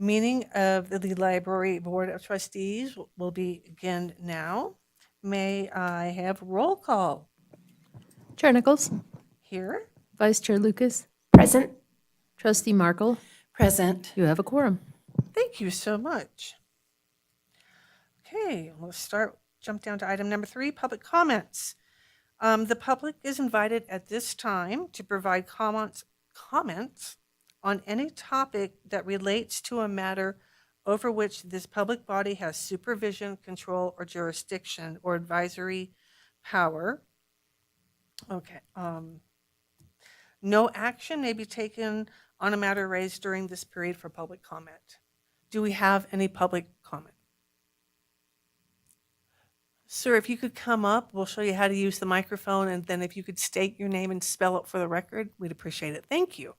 Meeting of the Library Board of Trustees will begin now. May I have roll call Chair Nichols, here? Vice Chair Lucas, Present. Trustee Markle, Present. you have a quorum. Thank you so much. Okay, we'll jump down to item number 3, public comments. The public is invited at this time to provide comments on any topic that relates to a matter over which this public body has supervision, control, or jurisdiction or advisory power. Okay. No action may be taken on a matter raised during this period for public comment. Do we have any public comment? Sir, if you could come up, we'll show you how to use the microphone, and then if you could state your name and spell it for the record, we'd appreciate it. Thank you.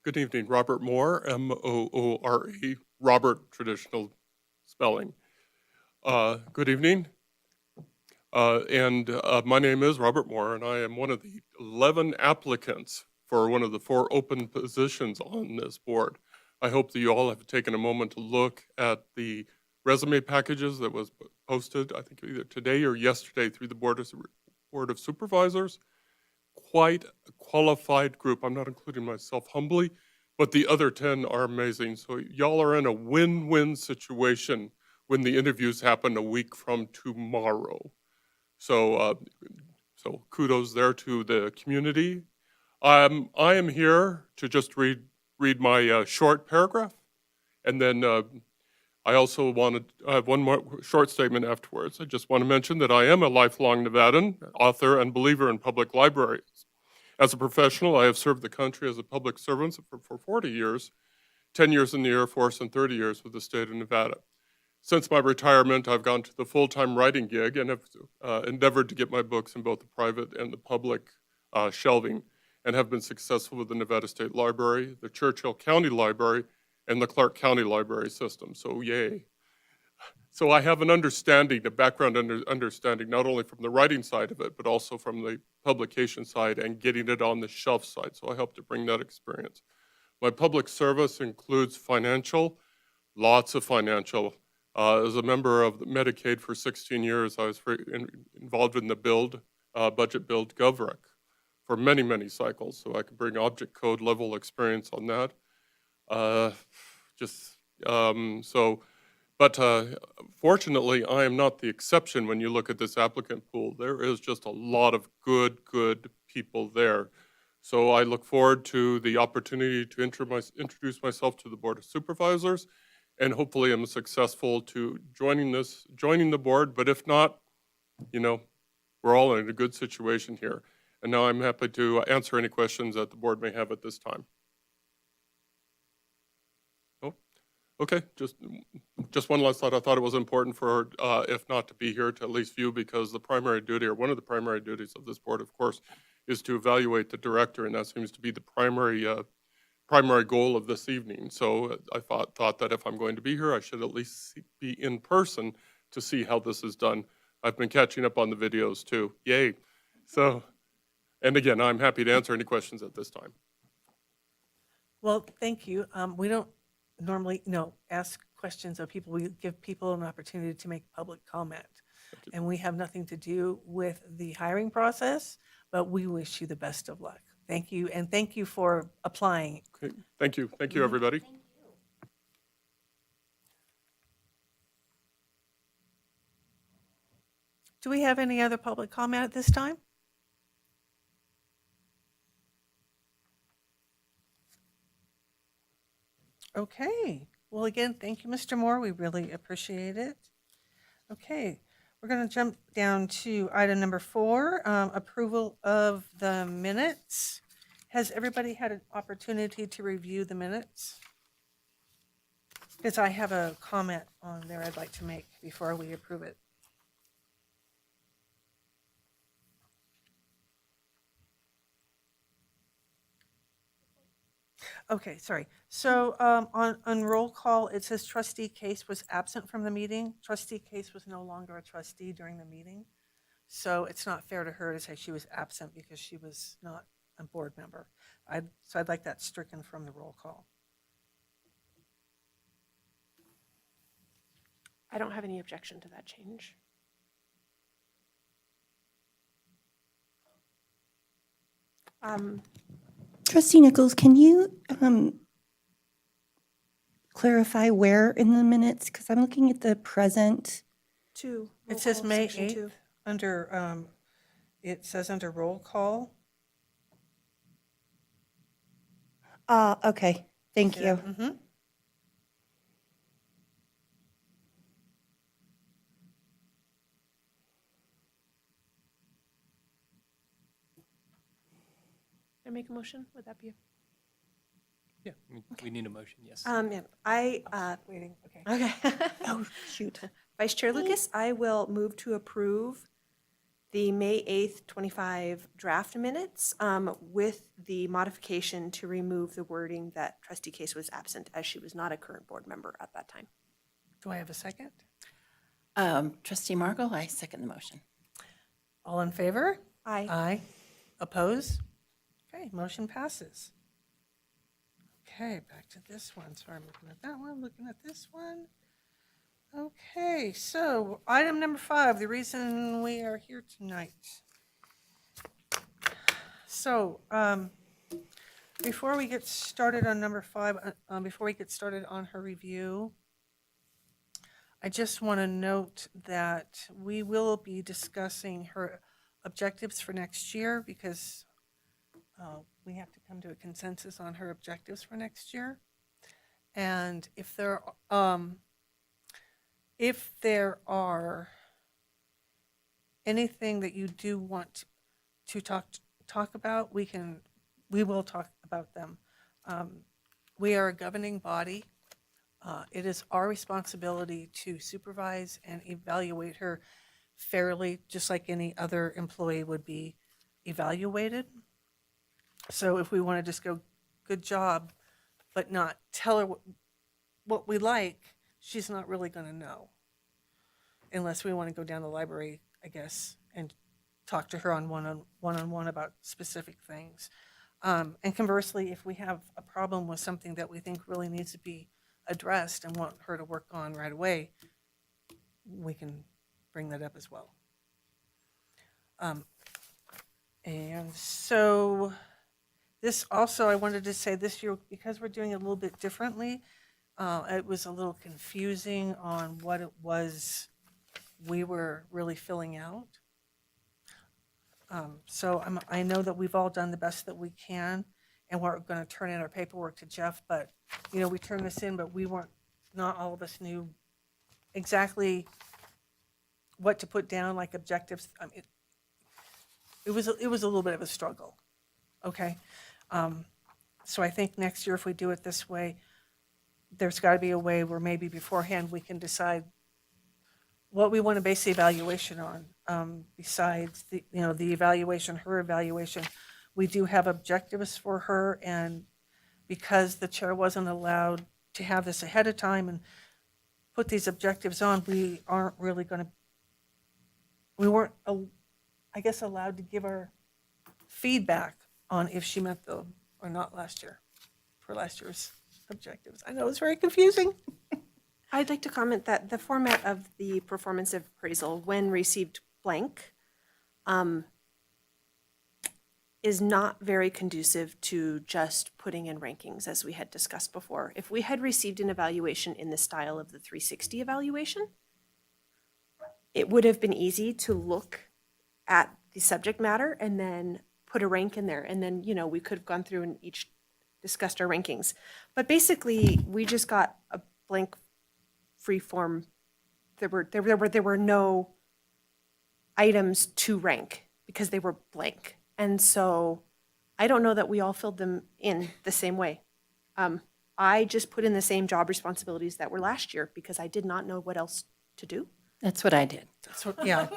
Good evening, Robert Moore, M-O-O-R-E, Robert traditional spelling. Good evening. My name is Robert Moore, and I am one of the 11 applicants for one of the 4 open positions on this board. I hope that you all have taken a moment to look at the resume packages that was posted, I think either today or yesterday, through the Board of Supervisors. Quite a qualified group. I'm not including myself humbly, but the other 10 are amazing. So y'all are in a win-win situation when the interviews happen a week from tomorrow. So kudos there to the community. I am here to just read my short paragraph, and then I also have one more short statement afterwards. I just want to mention that I am a lifelong Nevadan, author and believer in public libraries. As a professional, I have served the country as a public servant for 40 years, 10 years in the Air Force and 30 years with the state of Nevada. Since my retirement, I've gone to the full-time writing gig and have endeavored to get my books in both the private and the public shelving, and have been successful with the Nevada State Library, the Churchill County Library, and the Clark County Library system, so yay. So I have an understanding, a background understanding, not only from the writing side of it, but also from the publication side and getting it on the shelf side, so I hope to bring that experience. My public service includes financial, lots of financial. As a member of Medicaid for 16 years, I was involved in the budget build GovRec for many, many cycles, so I could bring object code level experience on that. Fortunately, I am not the exception when you look at this applicant pool. There is just a lot of good people there. So I look forward to the opportunity to introduce myself to the Board of Supervisors, and hopefully I'm successful to joining the board. But if not, we're all in a good situation here. And now I'm happy to answer any questions that the board may have at this time. Oh, okay, just one last thought. I thought it was important for, if not to be here, to at least view, because the primary duty, or one of the primary duties of this board, of course, is to evaluate the director, and that seems to be the primary goal of this evening. So I thought that if I'm going to be here, I should at least be in person to see how this is done. I've been catching up on the videos too. Yay. So, and again, I'm happy to answer any questions at this time. Well, thank you. We don't normally ask questions of people. We give people an opportunity to make public comment. And we have nothing to do with the hiring process, but we wish you the best of luck. Thank you, and thank you for applying. Okay. Thank you. Thank you, everybody. Thank you. Do we have any other public comment at this time? Okay. Well, again, thank you, Mr. Moore. We really appreciate it. Okay. We're going to jump down to item number 4, approval of the minutes. Has everybody had an opportunity to review the minutes? Because I have a comment on there I'd like to make before we approve it. Okay, sorry. So on roll call, it says trustee Case was absent from the meeting. Trustee Case was no longer a trustee during the meeting. So it's not fair to her to say she was absent because she was not a board member. So I'd like that stricken from the roll call. I don't have any objection to that change. Trustee Nichols, can you clarify where in the minutes? Because I'm looking at the present. Two. It roll says call, May section 8th two. under, it says under roll call. Okay, thank you. Mhm. Can I make a motion? Would that be? Yeah, we need a motion, yes. Yeah, Waiting, okay. okay. Oh, shoot. Vice Chair Lucas, I will move to approve the May 8th, 25 draft minutes with the modification to remove the wording that trustee Case was absent as she was not a current board member at that time. Do I have a second? Trustee Markle, I second the motion. All in favor? Aye. Aye. Oppose? Okay, motion passes. Okay, back to this one. Sorry, I'm looking at that one, looking at this one. Okay, so item number 5, the reason we are here tonight. So, before we get started on number 5, before we get started on her review, I just want to note that we will be discussing her objectives for next year because we have to come to a consensus on her objectives for next year. And if there are anything that you do want to talk about, we will talk about them. We are a governing body. It is our responsibility to supervise and evaluate her fairly, just like any other employee would be evaluated. So if we want to just go, good job, but not tell her what we like, she's not really going to know. Unless we want to go down the library, I guess, and talk to her on one-on-one about specific things. And conversely, if we have a problem with something that we think really needs to be addressed and want her to work on right away, we can bring that up as well. And so this also, I wanted to say this year, because we're doing it a little bit differently, it was a little confusing on what it was we were really filling out. So I know that we've all done the best that we can, and we're going to turn in our paperwork to Jeff, but, you know, we turned this in, but not all of us knew exactly what to put down, like objectives. It was a little bit of a struggle, okay? So I think next year, if we do it this way, there's got to be a way where maybe beforehand we can decide what we want to base the evaluation on. Besides the evaluation, her evaluation, we do have objectives for her, and because the chair wasn't allowed to have this ahead of time and put these objectives on, we weren't, I guess, allowed to give her feedback on if she met them or not last year, for last year's objectives. I know it's very confusing. I'd like to comment that the format of the performance appraisal, when received blank, is not very conducive to just putting in rankings, as we had discussed before. If we had received an evaluation in the style of the 360 evaluation, it would have been easy to look at the subject matter and then put a rank in there. And then, we could have gone through and each discussed our rankings. But basically, we just got a blank free form. There were no items to rank because they were blank. And so I don't know that we all filled them in the same way. I just put in the same job responsibilities that were last year because I did not know what else to do. That's what I did. That's what, yeah,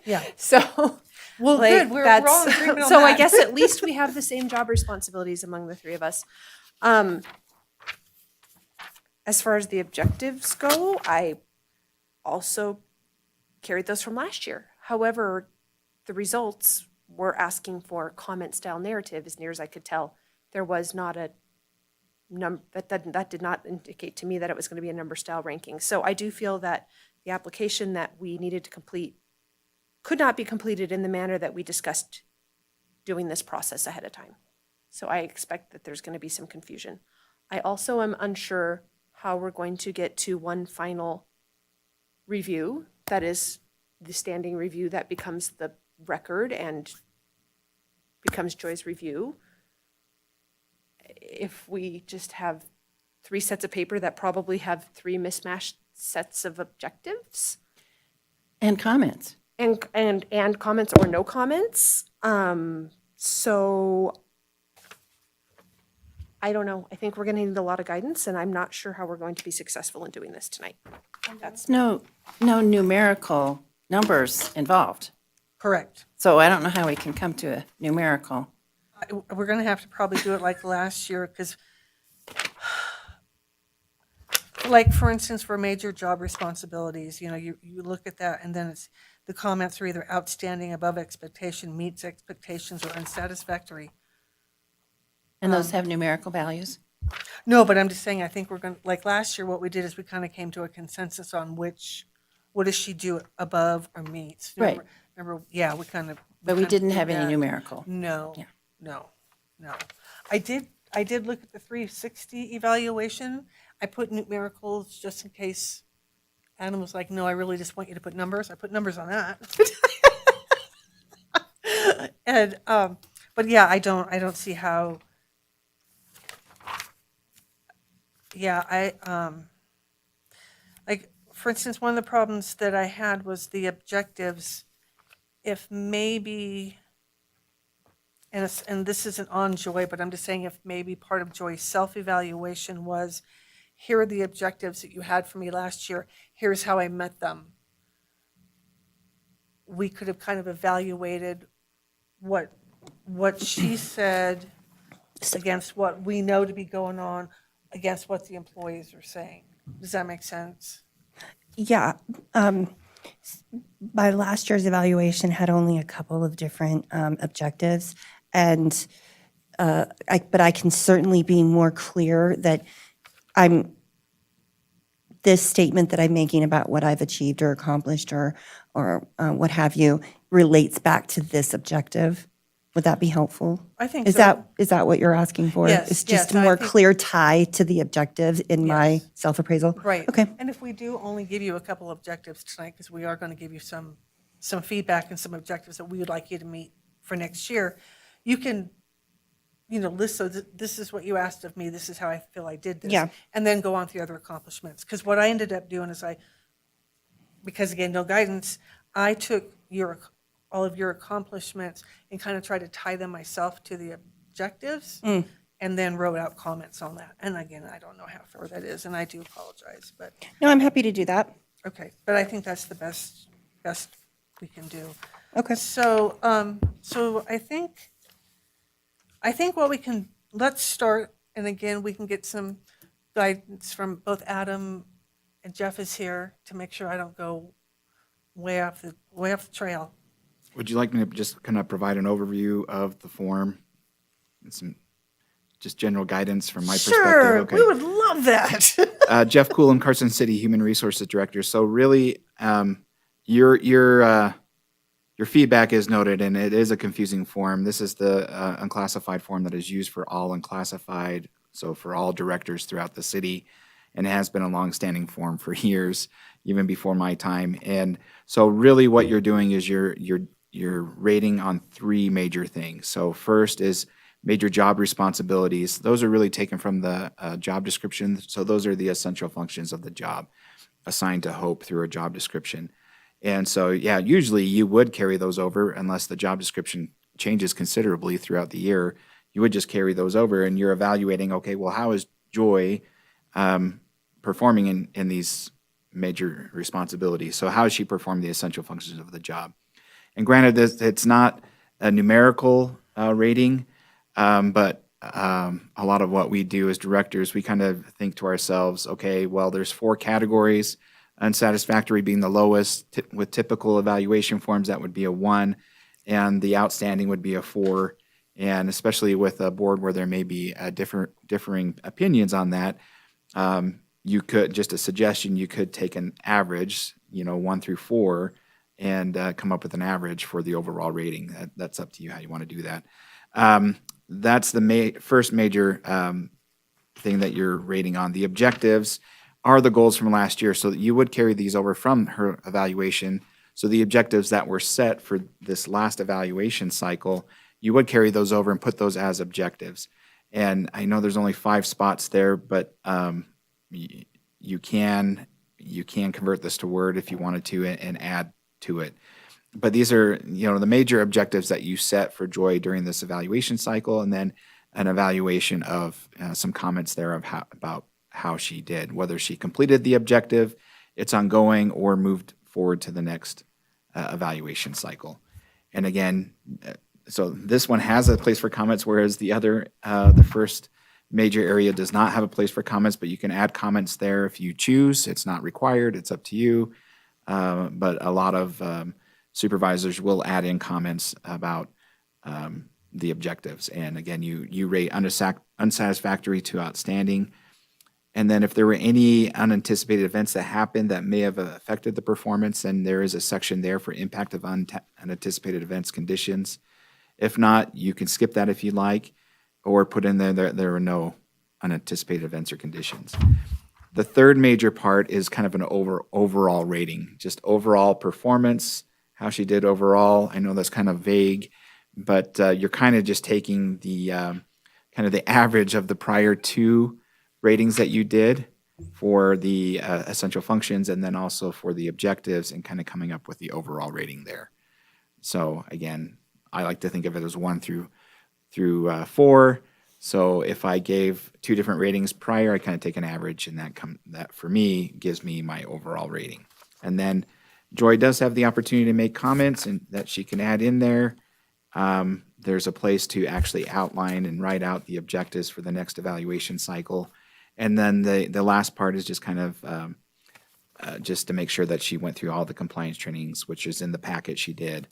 yeah. So, Well, like, good, we're all in agreement on so I that. guess at least we have the same job responsibilities among the three of us. As far as the objectives go, I also carried those from last year. However, the results were asking for comment-style narrative, as near as I could tell, there was not a that did not indicate to me that it was going to be a number-style ranking. So I do feel that the application that we needed to complete could not be completed in the manner that we discussed doing this process ahead of time. So I expect that there's going to be some confusion. I also am unsure how we're going to get to one final review, that is the standing review that becomes the record and becomes Joy's review. If we just have 3 sets of paper that probably have 3 mismatched sets of objectives And comments. and comments or no comments. So I don't know. I think we're going to need a lot of guidance, and I'm not sure how we're going to be successful in doing this tonight. That's No numerical numbers involved. Correct. So I don't know how we can come to a numerical. We're going to have to probably do it like last year, because like, for instance, for major job responsibilities, you know, you look at that, and then it's, the comments are either outstanding, above expectation, meets expectations, or unsatisfactory. And those have numerical values? No, but I'm just saying, I think we're going, to like last year, what we did is we kind of came to a consensus on what does she do above or meets. Right. Remember, yeah, we kind of. But we kind of didn't did have any that. numerical. No, Yeah. no. I did look at the 360 evaluation. I put numericals just in case Adam was like, no, I really just want you to put numbers. I put numbers on that. And, but yeah, I don't see how, yeah, like, for instance, one of the problems that I had was the objectives. If maybe, and this isn't on Joy, but I'm just saying, if maybe part of Joy's self-evaluation was, here are the objectives that you had for me last year, here's how I met them. We could have kind of evaluated what she said against what we know to be going on, against what the employees are saying. Does that make sense? Yeah. My last year's evaluation had only a couple of different objectives, and but I can certainly be more clear that this statement that I'm making about what I've achieved or accomplished or what have you relates back to this objective. Would that be helpful? I think Is so. that what you're asking for? Yes, It's yes, just a I more think- clear tie to the objectives in my Yes. self-appraisal? Right. Okay. And if we do only give you a couple objectives tonight, because we are going to give you some feedback and some objectives that we would like you to meet for next year, you can, list, so this is what you asked of me, this is how I feel I did this. Yeah. And then go on to the other accomplishments. Because what I ended up doing is because again, no guidance, I took all of your accomplishments and kind of tried to tie them myself to the objectives, and then wrote out comments on that. And again, I don't know how fair that is, and I do apologize, but, No, I'm happy to do that. okay. But I think that's the best we can do. Okay. So, I think what we can, let's start, and again, we can get some guidance from both Adam and Jeff is here to make sure I don't go way off the trail. Would you like me to just kind of provide an overview of the form and some just general guidance from my perspective? Sure, Okay. we would love that. Jeff Coolum, Carson City Human Resources Director. So really, your feedback is noted, and it is a confusing form. This is the unclassified form that is used for all unclassified, so for all directors throughout the city, and has been a longstanding form for years, even before my time. And so really what you're doing is you're rating on 3 major things. So first is major job responsibilities. Those are really taken from the job description. So those are the essential functions of the job assigned to Hope through a job description. And so, yeah, usually you would carry those over unless the job description changes considerably throughout the year. You would just carry those over, and you're evaluating, okay, well, how is Joy performing in these major responsibilities? So how does she perform the essential functions of the job? And granted, it's not a numerical rating, but a lot of what we do as directors, we kind of think to ourselves, okay, well, there's 4 categories, unsatisfactory being the lowest. With typical evaluation forms, that would be a 1. and the outstanding would be a 4. And especially with a board where there may be differing opinions on that, you could, just a suggestion, you could take an average, 1 through 4, and come up with an average for the overall rating. That's up to you how you want to do that. That's the first major thing that you're rating on. The objectives are the goals from last year, so that you would carry these over from her evaluation. So the objectives that were set for this last evaluation cycle, you would carry those over and put those as objectives. And I know there's only 5 spots there, but you can convert this to Word if you wanted to and add to it. But these are, the major objectives that you set for Joy during this evaluation cycle, and then an evaluation of some comments there of about how she did, whether she completed the objective, it's ongoing, or moved forward to the next evaluation cycle. And again, so this one has a place for comments, whereas the other, the first major area does not have a place for comments, but you can add comments there if you choose. It's not required, it's up to you. But a lot of supervisors will add in comments about the objectives. And again, you rate unsatisfactory to outstanding. And then if there were any unanticipated events that happened that may have affected the performance, then there is a section there for impact of unanticipated events conditions. If not, you can skip that if you like, or put in there were no unanticipated events or conditions. The third major part is kind of an overall rating, just overall performance, how she did overall. I know that's kind of vague, but you're kind of just taking the kind of the average of the prior 2 ratings that you did for the essential functions, and then also for the objectives, and kind of coming up with the overall rating there. So again, I like to think of it as 1 through 4. So if I gave 2 different ratings prior, I kind of take an average, and that for me gives me my overall rating. And then Joy does have the opportunity to make comments and that she can add in there. There's a place to actually outline and write out the objectives for the next evaluation cycle. And then the last part is just kind of just to make sure that she went through all the compliance trainings, which is in the packet she did.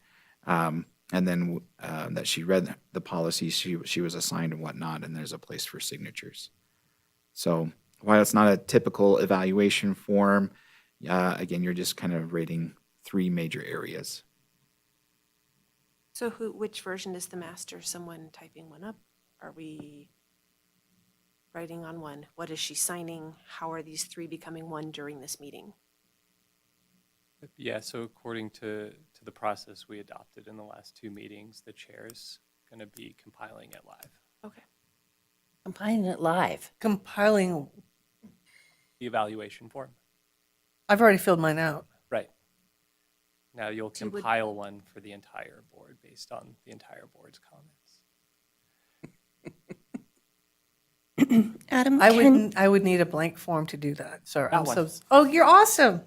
And then that she read the policies she was assigned and whatnot, and there's a place for signatures. So while it's not a typical evaluation form, again, you're just kind of rating 3 major areas. So which version is the master? Someone typing one up? Are we writing on one? What is she signing? How are these 3 becoming one during this meeting? Yeah, so according to the process we adopted in the last 2 meetings, the chair's going to be compiling it live. Okay. Compiling it live. Compiling, The evaluation form. I've already filled mine out. Right. Now you'll So would- compile one for the entire board based on the entire board's comments. Adam, I would need a blank form to do that. Sorry, I'm Got so, one. oh, you're awesome.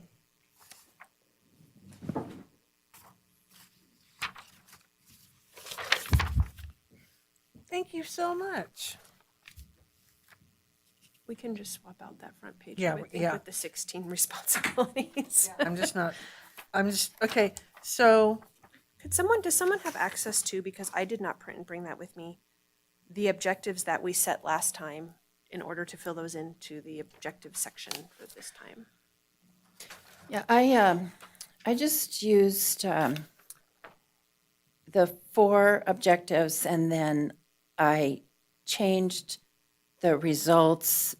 Thank you so much. We can just swap out that front page, Yeah, I would think, yeah. with the 16 responsibilities. Okay, so, Does someone have access to, because I did not print and bring that with me, the objectives that we set last time in order to fill those into the objective section for this time? Yeah, I just used the 4 objectives, and then I changed the results.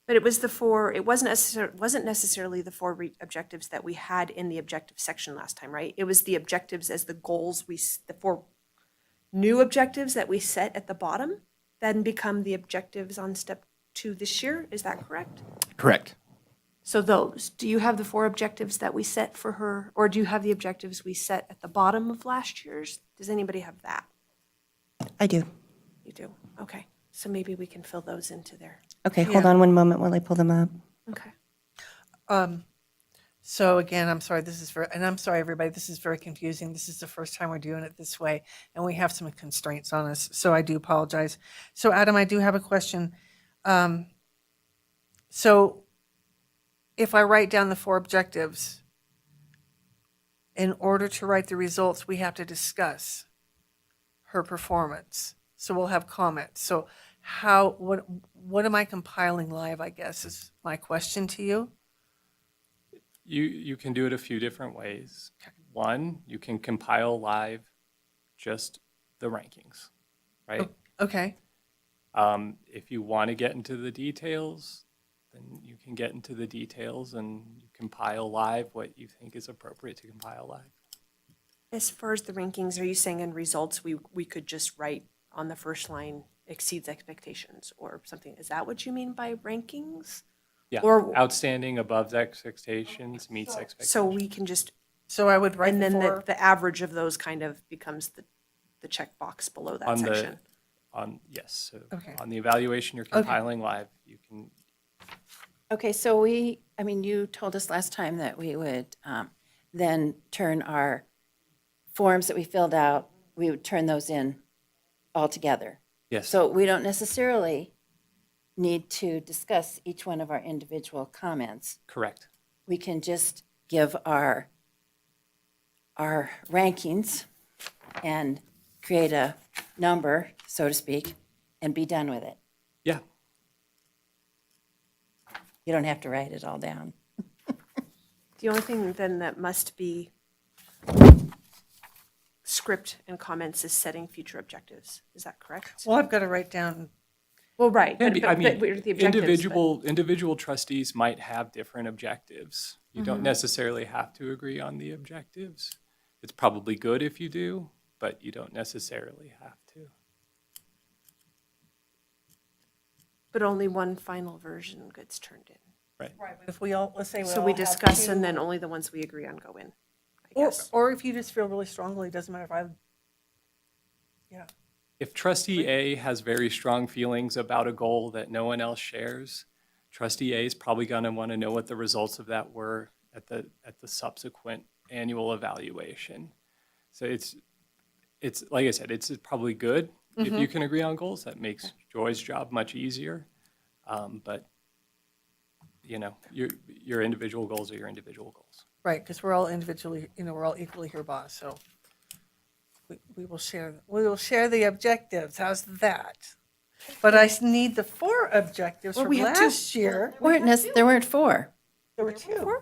But it was it wasn't necessarily the 4 objectives that we had in the objective section last time, right? It was the objectives as the goals the 4 new objectives that we set at the bottom, then become the objectives on step 2 this year. Is that correct? Correct. So do you have the 4 objectives that we set for her, or do you have the objectives we set at the bottom of last year's? Does anybody have that? I do. You do? Okay. So maybe we can fill those into there. Okay, hold Yeah. on one moment while I pull them up. Okay. so again, I'm sorry, I'm sorry, everybody, this is very confusing. This is the first time we're doing it this way, and we have some constraints on us, so I do apologize. So Adam, I do have a question. So if I write down the 4 objectives, in order to write the results, we have to discuss her performance. So we'll have comments. So what am I compiling live, I guess, is my question to you. You can do it a few different ways. One, you can compile live just the rankings, right? Okay, If you want to get into the details, then you can get into the details and you compile live what you think is appropriate to compile live. As far as the rankings, are you saying in results, we could just write on the first line exceeds expectations or something? Is that what you mean by rankings? Yeah, Or- outstanding, above expectations, meets expectations. So we can just, so I would write and then before, the average of those kind of becomes the checkbox below that On section. Yes, so Okay. on the evaluation you're compiling live, you can, Okay, so you told us last time that we would then turn our forms that we filled out, we would turn those in all together. yes. So we don't necessarily need to discuss each one of our individual comments. Correct. We can just give our rankings and create a number, so to speak, and be done with it. Yeah, You don't have to write it all down. The only thing then that must be script and comments is setting future objectives. Is that correct? well, I've got to write down, Well, right. Maybe, I mean, what are the objectives, but- individual trustees might have different objectives. You don't necessarily have to agree on the objectives. It's probably good if you do, but you don't necessarily have to. But only one final version gets turned in. Right. if we all, let's say we So all we have discuss two- and then only the ones we agree on go in, I Or, guess. or if you just feel really strongly, it doesn't matter if I, yeah. If trustee A has very strong feelings about a goal that no one else shares, trustee A is probably going to want to know what the results of that were at the subsequent annual evaluation. So it's like I said, it's probably good if you can agree on goals. That makes Joy's job much easier. But your individual goals are your individual goals. Right, because we're all individually, we're all equally here, boss, so we will share the objectives, how's that? But I need the 4 objectives from we have 2. last year. There weren't 4. There were 2.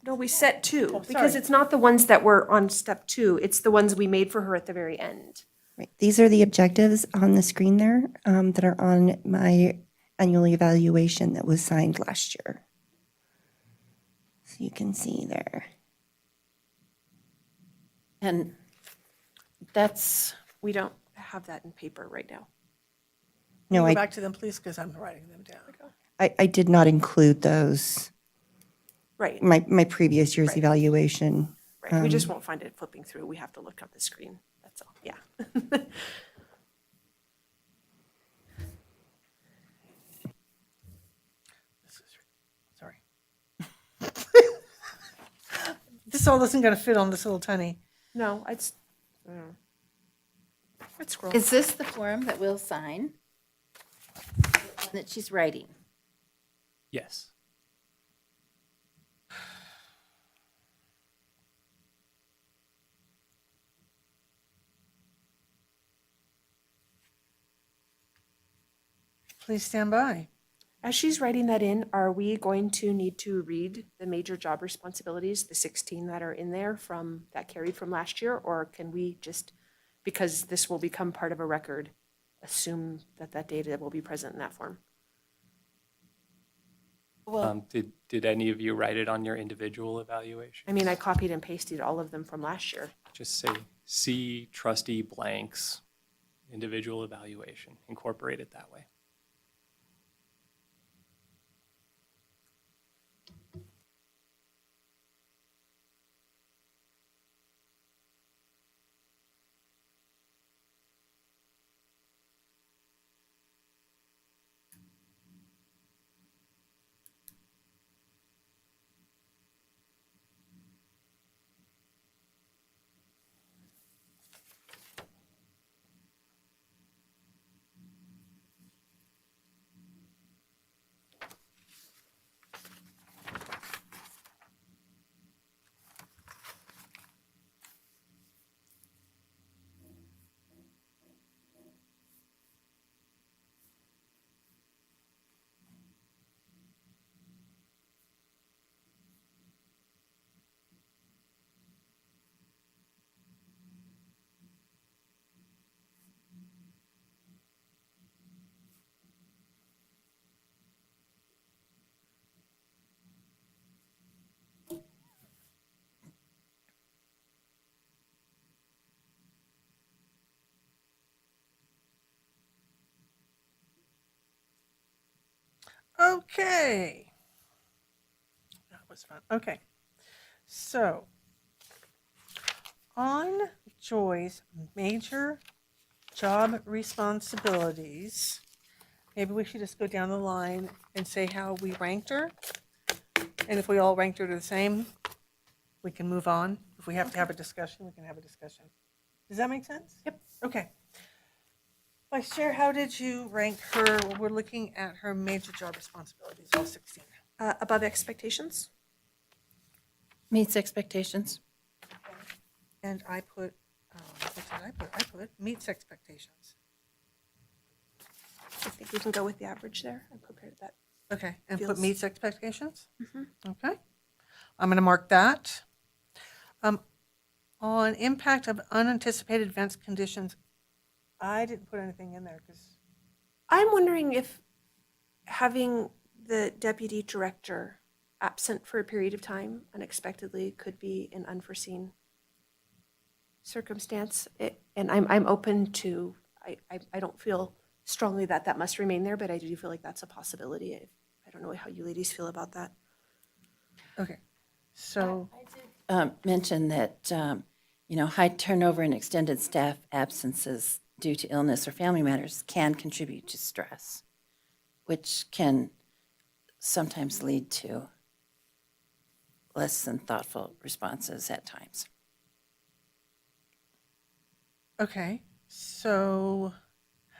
No, we set 2, because sorry. it's not the ones that were on step 2, it's the ones we made for her at the very end. Right. These are the objectives on the screen there that are on my annual evaluation that was signed last year. So you can see there. And that's, We don't have that in paper right now. No, Go I, back to them, please, because I'm writing them down. I did not include those, Right, my previous year's Right. evaluation. right. We just won't find it flipping through. We have to look up the screen. That's all, yeah. Sorry. This all isn't gonna fit on this little tiny. No, it's scroll. is this the form that we'll sign? The one that she's writing? Yes. Please stand by. As she's writing that in, are we going to need to read the major job responsibilities, the 16 that are in there that carried from last year? Or can we just, because this will become part of a record, assume that data will be present in that form? Did any of you write it on your individual evaluation? I mean, I copied and pasted all of them from last year. Just say C trustee blanks individual evaluation. Incorporate it that way. Okay. That was fun. Okay. So, on Joy's major job responsibilities, maybe we should just go down the line and say how we ranked her. And if we all ranked her the same, we can move on. If we have to have a discussion, we can have a discussion. Does that make sense? Yep. Okay. Vice Chair, how did you rank her? We're looking at her major job responsibilities, all 16. Above expectations? Meets expectations. And I put, what did I put? I put meets expectations. I think we can go with the average there. I'm prepared with that. Okay, and put Feels- meets expectations? Mhm. Okay. I'm going to mark that. On impact of unanticipated events conditions, I didn't put anything in there because, I'm wondering if having the deputy director absent for a period of time unexpectedly could be an unforeseen circumstance. And I'm open to, I don't feel strongly that that must remain there, but I do feel like that's a possibility. I don't know how you ladies feel about that. okay. So, Mention that, high turnover and extended staff absences due to illness or family matters can contribute to stress, which can sometimes lead to less than thoughtful responses at times. okay. So,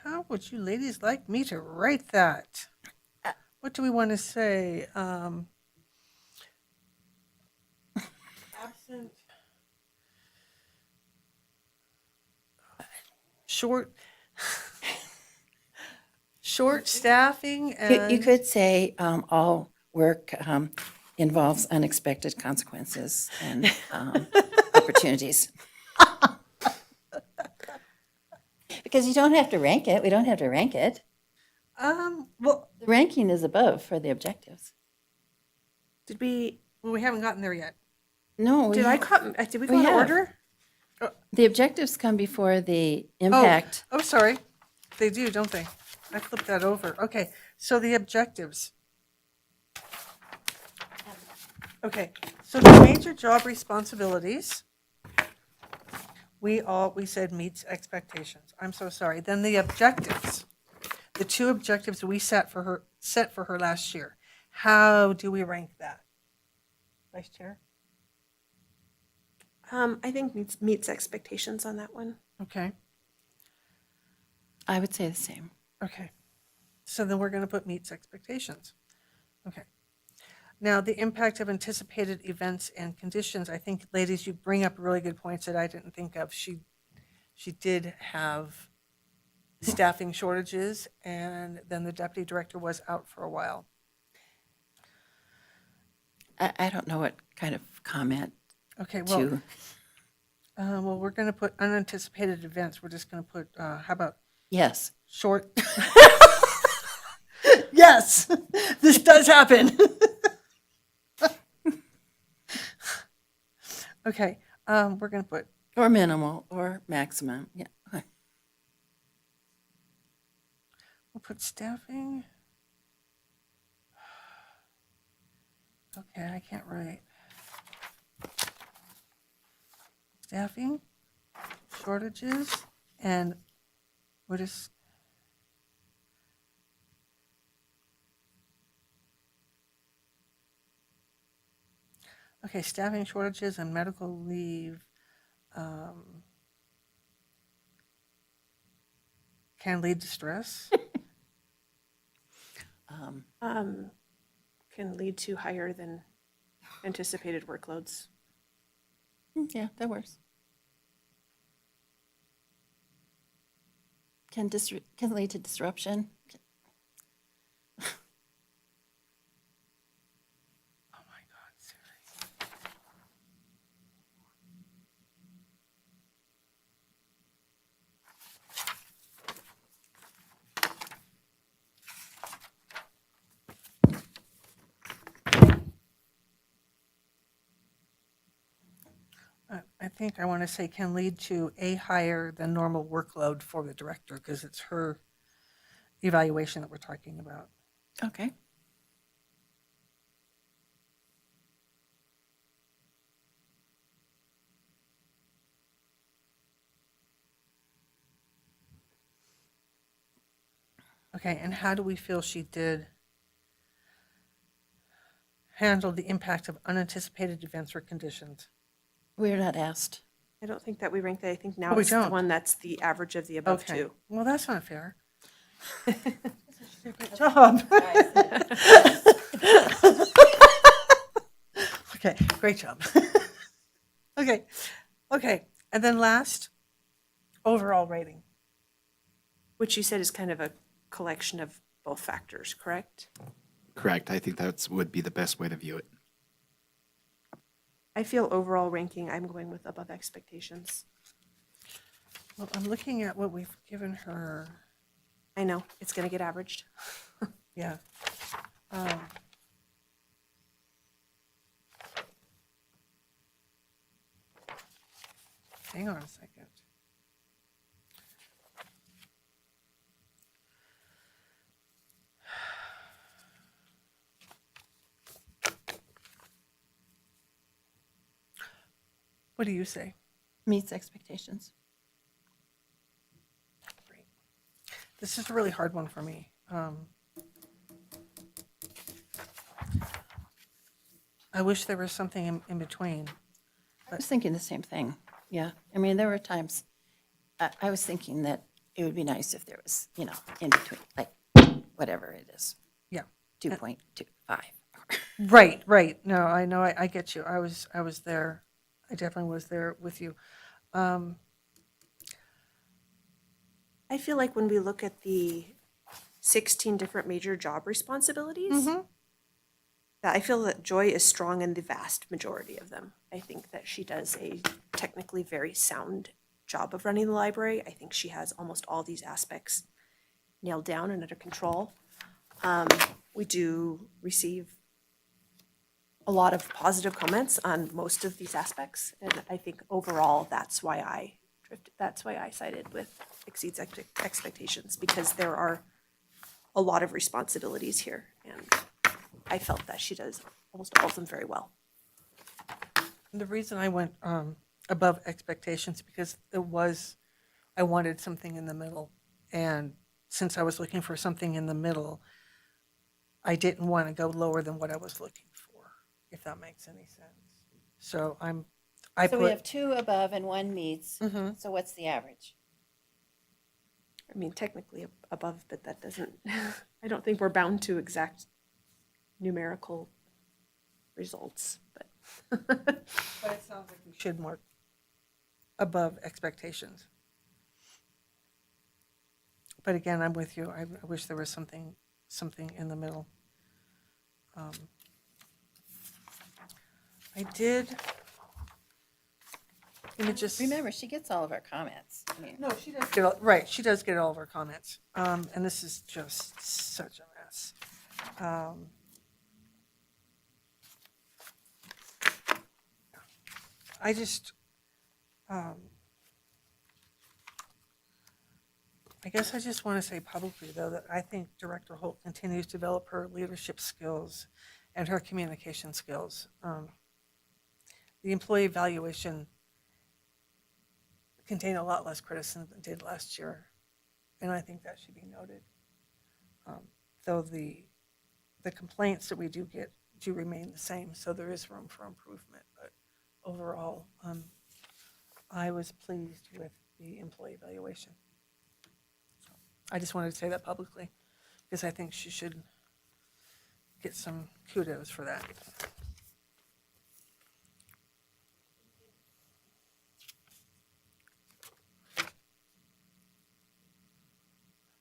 how would you ladies like me to write that? What do we want to say? Absent. Short staffing and. You could say all work involves unexpected consequences and opportunities. Because you don't have to rank it. We don't have to rank it. Well, The ranking is above for the objectives. Did we, we haven't gotten there yet. No, did we go in have. order? The objectives come before the impact. Oh, sorry. They do, don't they? I flipped that over. Okay, so the objectives. Okay, so the major job responsibilities, we said meets expectations. I'm so sorry. Then the objectives, the two objectives we set for her last year. How do we rank that? Vice Chair? I think meets expectations on that one. Okay, I would say the same. okay. So then we're going to put meets expectations. Okay. Now, the impact of anticipated events and conditions, I think, ladies, you bring up really good points that I didn't think of. She did have staffing shortages, and then the deputy director was out for a while. I don't know what kind of comment Okay, well, to. we're going to put unanticipated events. We're just going to put, how about Yes. short? Yes, this does happen. Okay, we're going to put Or minimal or maximum. Yeah. we'll put staffing. Okay, I can't write. Staffing, shortages, and we're just. Okay, staffing shortages and medical leave can lead to stress. Can lead to higher than anticipated workloads. Yeah, that works. Can lead to disruption. Oh my God, Siri. I think I want to say can lead to a higher than normal workload for the director because it's her evaluation that we're talking about. Okay. Okay, and how do we feel she did handle the impact of unanticipated events or conditions? We're not asked. I don't think that we ranked that. I think Oh, now we it's the don't. one that's the average of the above Okay, two. well, that's not fair. Good job. Okay, great job. Okay, okay, and then last, overall rating. Which you said is kind of a collection of both factors, correct? Correct. I think that's would be the best way to view it. I feel overall ranking, I'm going with above expectations. Well, I'm looking at what we've given her. I know, it's going to get averaged. Yeah. Um, Hang on a second. What do you say? Meets expectations. Great. This is a really hard one for me. I wish there was something in between. I was thinking the same thing. Yeah. I mean, there were times I was thinking that it would be nice if there was, you know, in between, like whatever it is, Yeah. 2.25. Right, right. No, I know, I get you. I was there. I definitely was there with you. I feel like when we look at the 16 different major job responsibilities, that I feel that Joy is strong in the vast majority of them. I think that she does a technically very sound job of running the library. I think she has almost all these aspects nailed down and under control. We do receive a lot of positive comments on most of these aspects, and I think overall that's why I sided with exceeds expectations, because there are a lot of responsibilities here, and I felt that she does almost all of them very well. The reason I went above expectations because I wanted something in the middle. And since I was looking for something in the middle, I didn't want to go lower than what I was looking for, if that makes any sense. So So we have 2 above and 1 meets. So what's the average? I mean, technically above, but that doesn't, I don't think we're bound to exact numerical results, but. But it sounds like we should mark above expectations. But again, I'm with you. I wish there was something in the middle. I did. Let me just Remember, she gets all of our comments. I mean, No, she does get right. She does get all of our comments, and this is just such a mess. I just, I guess I just want to say publicly, though, that I think Director Holt continues to develop her leadership skills and her communication skills. The employee evaluation contained a lot less criticism than it did last year, and I think that should be noted. Though the complaints that we do get do remain the same, so there is room for improvement. But overall, I was pleased with the employee evaluation. I just wanted to say that publicly because I think she should get some kudos for that.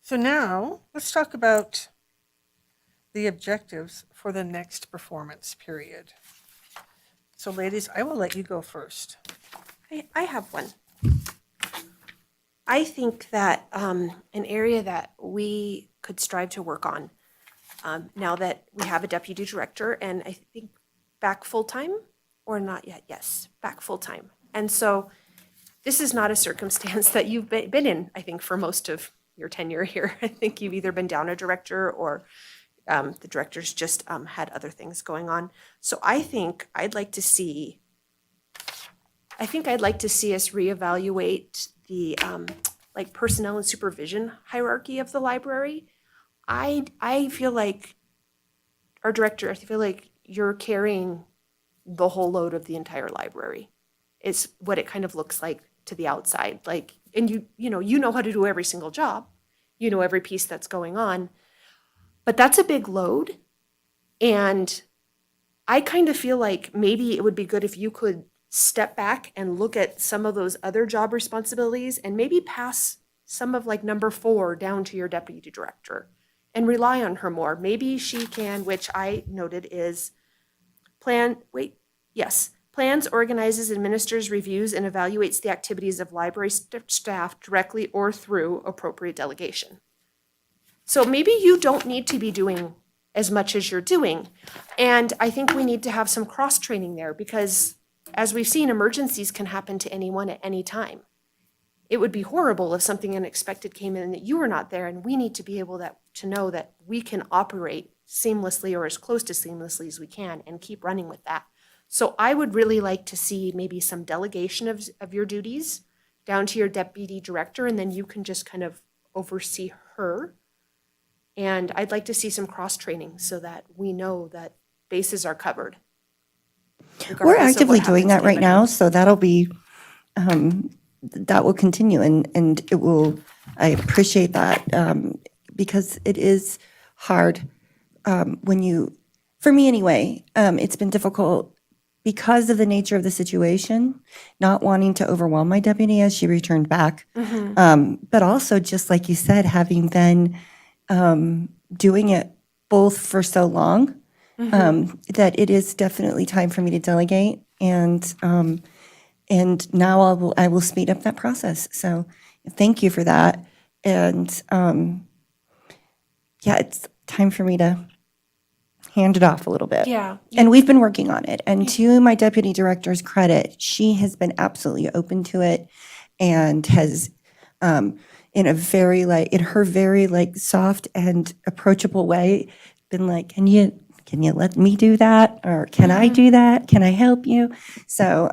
So now let's talk about the objectives for the next performance period. So ladies, I will let you go first. I have one. I think that an area that we could strive to work on, now that we have a deputy director, and I think back full-time, or not yet, yes, back full-time. And so this is not a circumstance that you've been in, I think, for most of your tenure here. I think you've either been down a director or the director's just had other things going on. So I think I'd like to see us reevaluate the like personnel and supervision hierarchy of the library. I feel like our director, I feel like you're carrying the whole load of the entire library. It's what it kind of looks like to the outside. Like, and you know how to do every single job. You know every piece that's going on. But that's a big load. And I kind of feel like maybe it would be good if you could step back and look at some of those other job responsibilities and maybe pass some of like number 4 down to your deputy director and rely on her more. Maybe she can, which I noted is plans, organizes, administers, reviews, and evaluates the activities of library staff directly or through appropriate delegation. So maybe you don't need to be doing as much as you're doing. And I think we need to have some cross-training there because, as we've seen, emergencies can happen to anyone at any time. It would be horrible if something unexpected came in and that you were not there, and we need to be able to know that we can operate seamlessly or as close to seamlessly as we can and keep running with that. So I would really like to see maybe some delegation of your duties down to your deputy director, and then you can just kind of oversee her. And I'd like to see some cross-training so that we know that bases are covered. We're regardless of actively what doing happens that right to now, anybody. so that'll be, that will continue and it will, I appreciate that because it is hard when you, for me anyway, it's been difficult because of the nature of the situation, not wanting to overwhelm my deputy as she returned back. But also, just like you said, having been doing it both for so long, that it is definitely time for me to delegate. And now I will speed up that process. So thank you for that. And yeah, it's time for me to hand it off a little bit. Yeah. And we've been working on it. And to my deputy director's credit, she has been absolutely open to it and has, in her very soft and approachable way, been like, can you let me do that? Or can I do that? Can I help you? So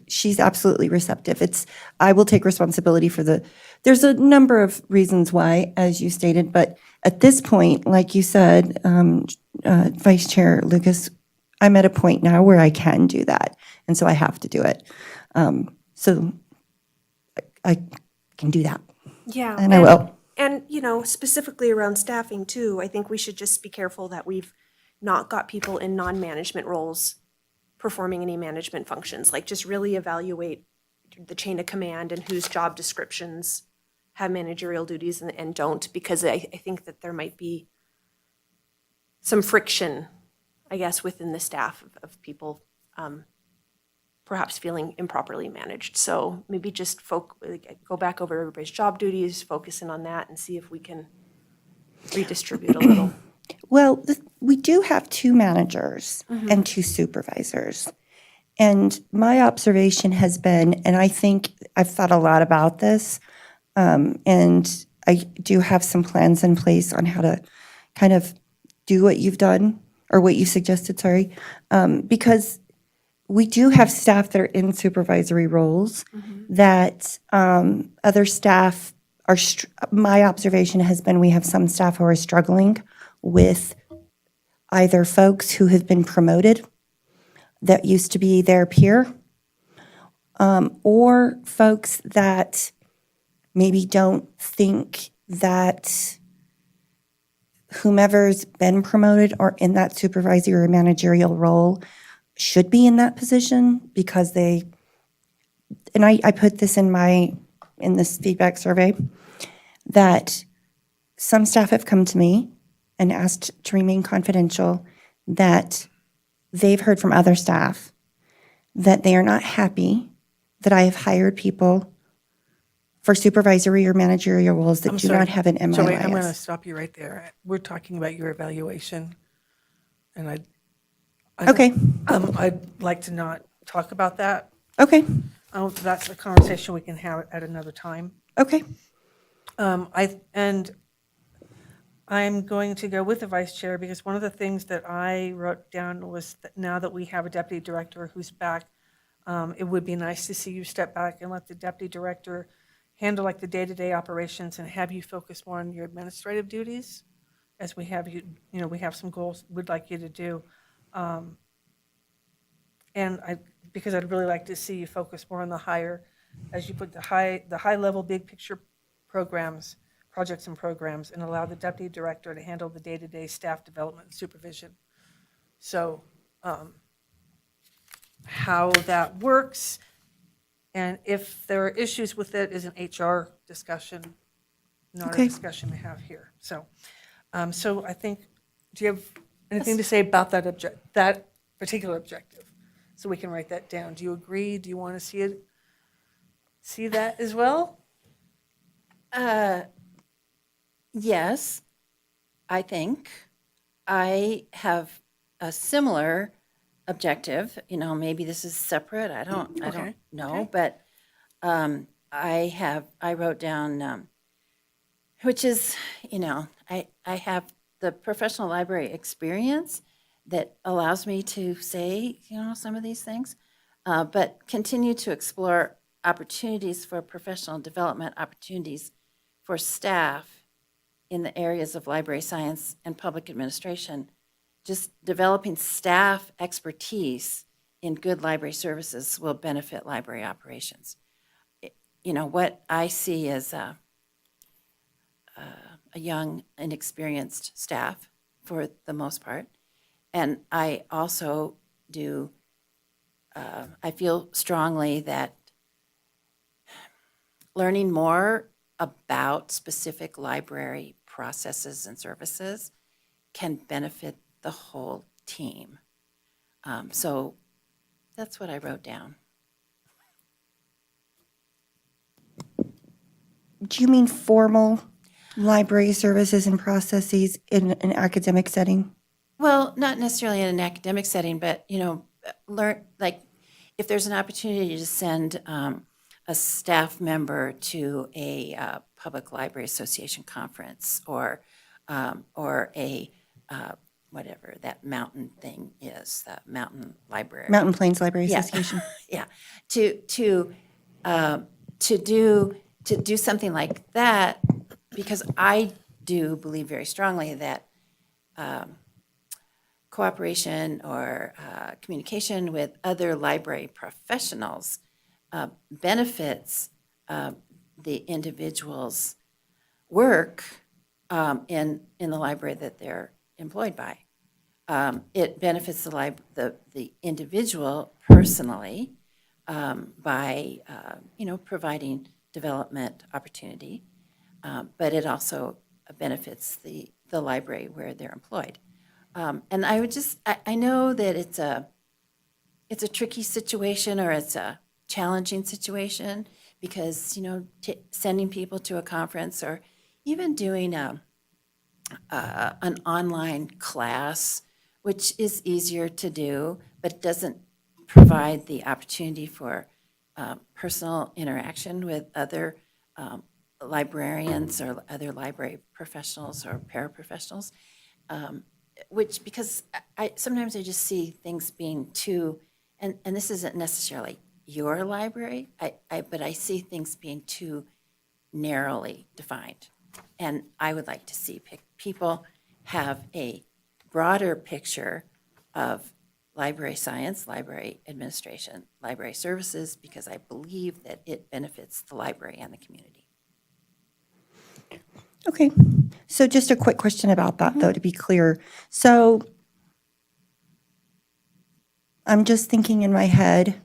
she's absolutely receptive. I will take responsibility for there's a number of reasons why, as you stated, but at this point, like you said, Vice Chair Lucas, I'm at a point now where I can do that. And so I have to do it. So I can do that. Yeah. And I will. And, specifically around staffing too, I think we should just be careful that we've not got people in non-management roles performing any management functions. Like just really evaluate the chain of command and whose job descriptions have managerial duties and don't, because I think that there might be some friction, I guess, within the staff of people perhaps feeling improperly managed. So maybe just go back over everybody's job duties, focusing on that, and see if we can redistribute a little. Well, we do have 2 managers and 2 supervisors. And my observation has been, and I think I've thought a lot about this, and I do have some plans in place on how to kind of do what you've done, or what you suggested, sorry, because we do have staff that are in supervisory roles that other staff are, my observation has been we have some staff who are struggling with either folks who have been promoted that used to be their peer, or folks that maybe don't think that whomever's been promoted or in that supervisory or managerial role should be in that position because and I put this in this feedback survey, that some staff have come to me and asked to remain confidential, that they've heard from other staff that they are not happy that I have hired people for supervisory or managerial roles that I'm do sorry. not have an MIS. Joey, I'm going to stop you right there. We're talking about your evaluation, and Okay, I'd like to not talk about that. okay, That's a conversation we can have at another time. okay. I'm going to go with the vice chair because one of the things that I wrote down was that now that we have a deputy director who's back, it would be nice to see you step back and let the deputy director handle like the day-to-day operations and have you focus more on your administrative duties. as we have you, we have some goals we'd like you to do. Because I'd really like to see you focus more on the higher, as you put the high level, big picture programs, projects and programs, and allow the deputy director to handle the day-to-day staff development and supervision. So how that works, and if there are issues with it, is an HR discussion, not a Okay. discussion we have here. So, so I think, do you have anything to say about that particular objective? So we can write that down. Do you agree? Do you want to see that as well? Yes, I think. I have a similar objective, maybe this is separate, I don't Okay, know, okay. but I wrote down, which is, I have the professional library experience that allows me to say, some of these things, but continue to explore opportunities for professional development, opportunities for staff in the areas of library science and public administration. Just developing staff expertise in good library services will benefit library operations. What I see as a young, inexperienced staff for the most part. And I also I feel strongly that learning more about specific library processes and services can benefit the whole team. So that's what I wrote down. Do you mean formal library services and processes in an academic setting? Well, not necessarily in an academic setting, but, learn, like, if there's an opportunity to send a staff member to a public library association conference or a whatever that mountain thing is, that mountain library. Mountain Plains Library Yeah. Association. Yeah, to do something like that, because I do believe very strongly that cooperation or communication with other library professionals benefits the individual's work in the library that they're employed by. It benefits the individual personally by providing development opportunity, but it also benefits the library where they're employed. And I would I know that it's a tricky situation, or it's a challenging situation, because sending people to a conference or even doing an online class, which is easier to do, but it doesn't provide the opportunity for personal interaction with other librarians or other library professionals or paraprofessionals, because sometimes I just see things being too, and this isn't necessarily your library, but I see things being too narrowly defined. And I would like to see people have a broader picture of library science, library administration, library services, because I believe that it benefits the library and the community. Okay, so just a quick question about that, though, to be clear. So I'm just thinking in my head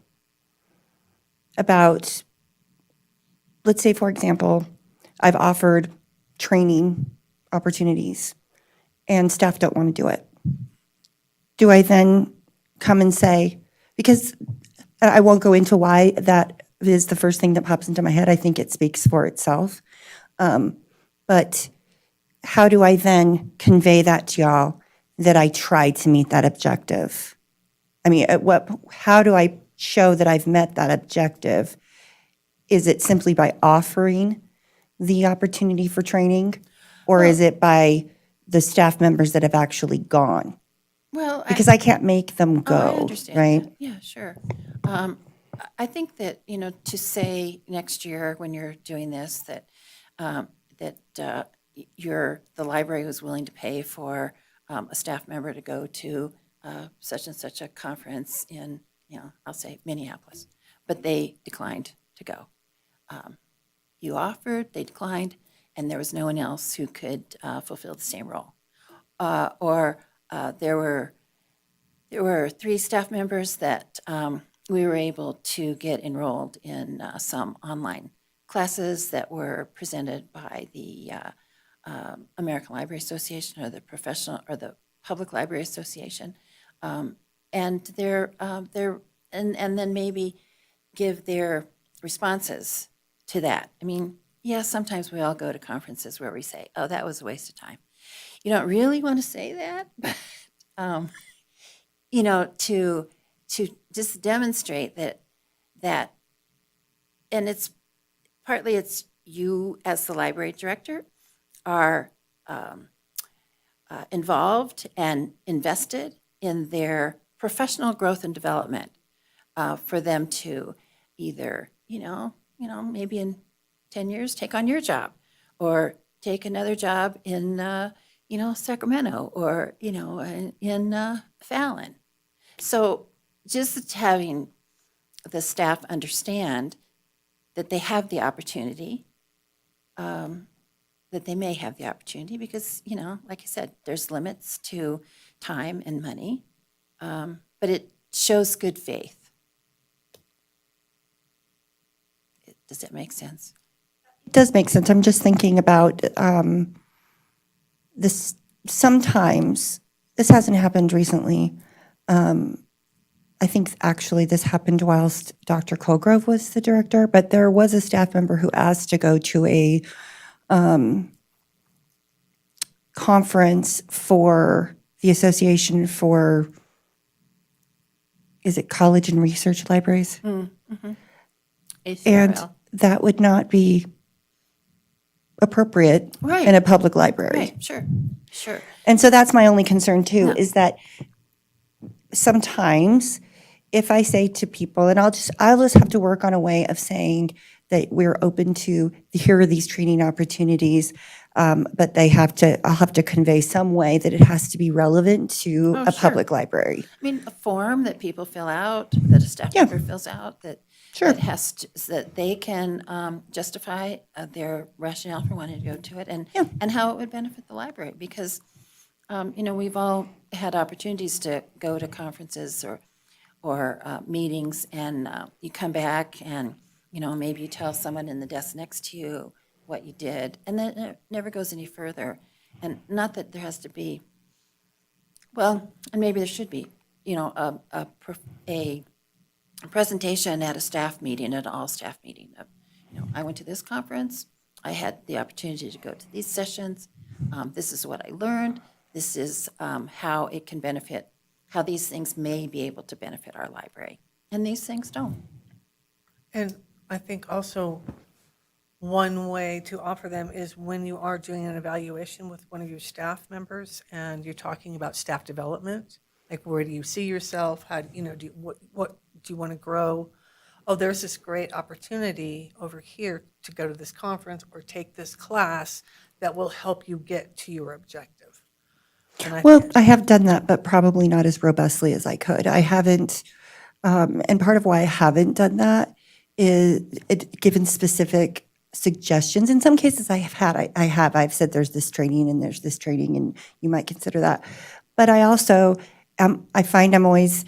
about, let's say, for example, I've offered training opportunities and staff don't want to do it. Do I then come and say, because I won't go into why that is the first thing that pops into my head. I think it speaks for itself. But how do I then convey that to y'all that I tried to meet that objective? I mean, how do I show that I've met that objective? Is it simply by offering the opportunity for training? Or is it by the staff members that have actually gone? Well, Because I can't make them go, I understand right? that. Yeah, sure. I think that, to say next year when you're doing this, that the library was willing to pay for a staff member to go to such and such a conference in, I'll say Minneapolis, but they declined to go. You offered, they declined, and there was no one else who could fulfill the same role. Or there were 3 staff members that we were able to get enrolled in some online classes that were presented by the American Library Association or the Public Library Association, and then maybe give their responses to that. I mean, yeah, sometimes we all go to conferences where we say, "Oh, that was a waste of time." You don't really want to say that, but to just demonstrate that, and it's partly you as the library director are involved and invested in their professional growth and development for them to either, maybe in 10 years, take on your job or take another job in, Sacramento or, in Fallon. So just having the staff understand that they have the opportunity, that they may have the opportunity because, like I said, there's limits to time and money, but it shows good faith. Does that make sense? It does make sense. I'm just thinking about this. Sometimes, this hasn't happened recently. I think actually this happened whilst Dr. Colgrove was the director, but there was a staff member who asked to go to a conference for the Association for, is it College and Research Libraries? Mm-hmm. And that would not be appropriate Right. in a public library. Right, sure. And so that's my only concern too, No. is that sometimes if I say to people, and I'll just have to work on a way of saying that we're open to, here are these training opportunities, but I'll have to convey some way that it has to be relevant to Oh, a sure. public library. I mean, a form that people fill out, that a staff Yeah. member fills out, that Sure. that they can justify their rationale for wanting to go to it, and Yeah. and how it would benefit the library. Because we've all had opportunities to go to conferences or meetings, and you come back and maybe you tell someone in the desk next to you what you did, and then it never goes any further. And not that there has to be, well, and maybe there should be, a presentation at a staff meeting, at an all-staff meeting of, I went to this conference, I had the opportunity to go to these sessions, this is what I learned, this is how it can benefit, how these things may be able to benefit our library, and these things don't. And I think also one way to offer them is when you are doing an evaluation with one of your staff members and you're talking about staff development, like where do you see yourself? How, what do you want to grow? Oh, there's this great opportunity over here to go to this conference or take this class that will help you get to your objective. And Well, I have done that, but probably not as robustly as I could. I haven't, and part of why I haven't done that is given specific suggestions. In some cases I've said there's this training and there's this training and you might consider that. But I also, I find I'm always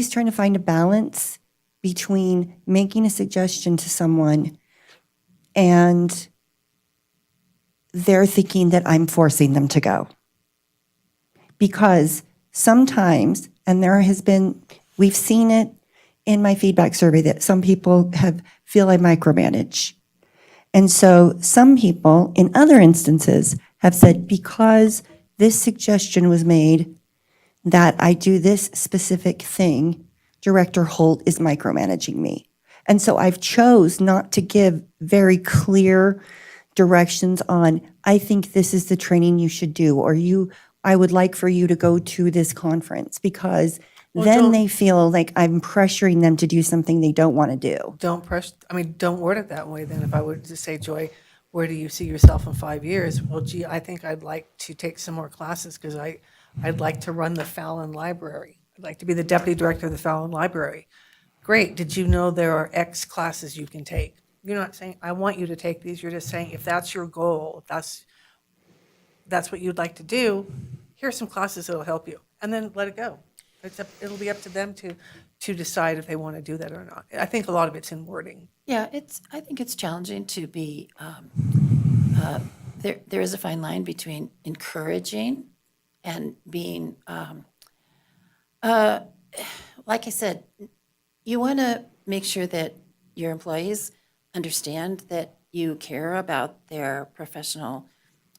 trying to find a balance between making a suggestion to someone and they're thinking that I'm forcing them to go. Because sometimes, and we've seen it in my feedback survey, that some people feel I micromanage. And so some people, in other instances, have said, because this suggestion was made that I do this specific thing, Director Holt is micromanaging me. And so I've chose not to give very clear directions on, I think this is the training you should do, or I would like for you to go to this conference, because then they feel like I'm pressuring them to do something they don't want to do. don't word it that way then. If I were to say, Joy, where do you see yourself in 5 years? Well, gee, I think I'd like to take some more classes because I'd like to run the Fallon Library. I'd like to be the deputy director of the Fallon Library. Great, did you know there are X classes you can take? You're not saying, I want you to take these, you're just saying, if that's your goal, if that's what you'd like to do, here's some classes that'll help you, and then let it go. It'll be up to them to decide if they want to do that or not. I think a lot of it's in wording. Yeah, I think it's challenging to be, there is a fine line between encouraging and being, like I said, you want to make sure that your employees understand that you care about their professional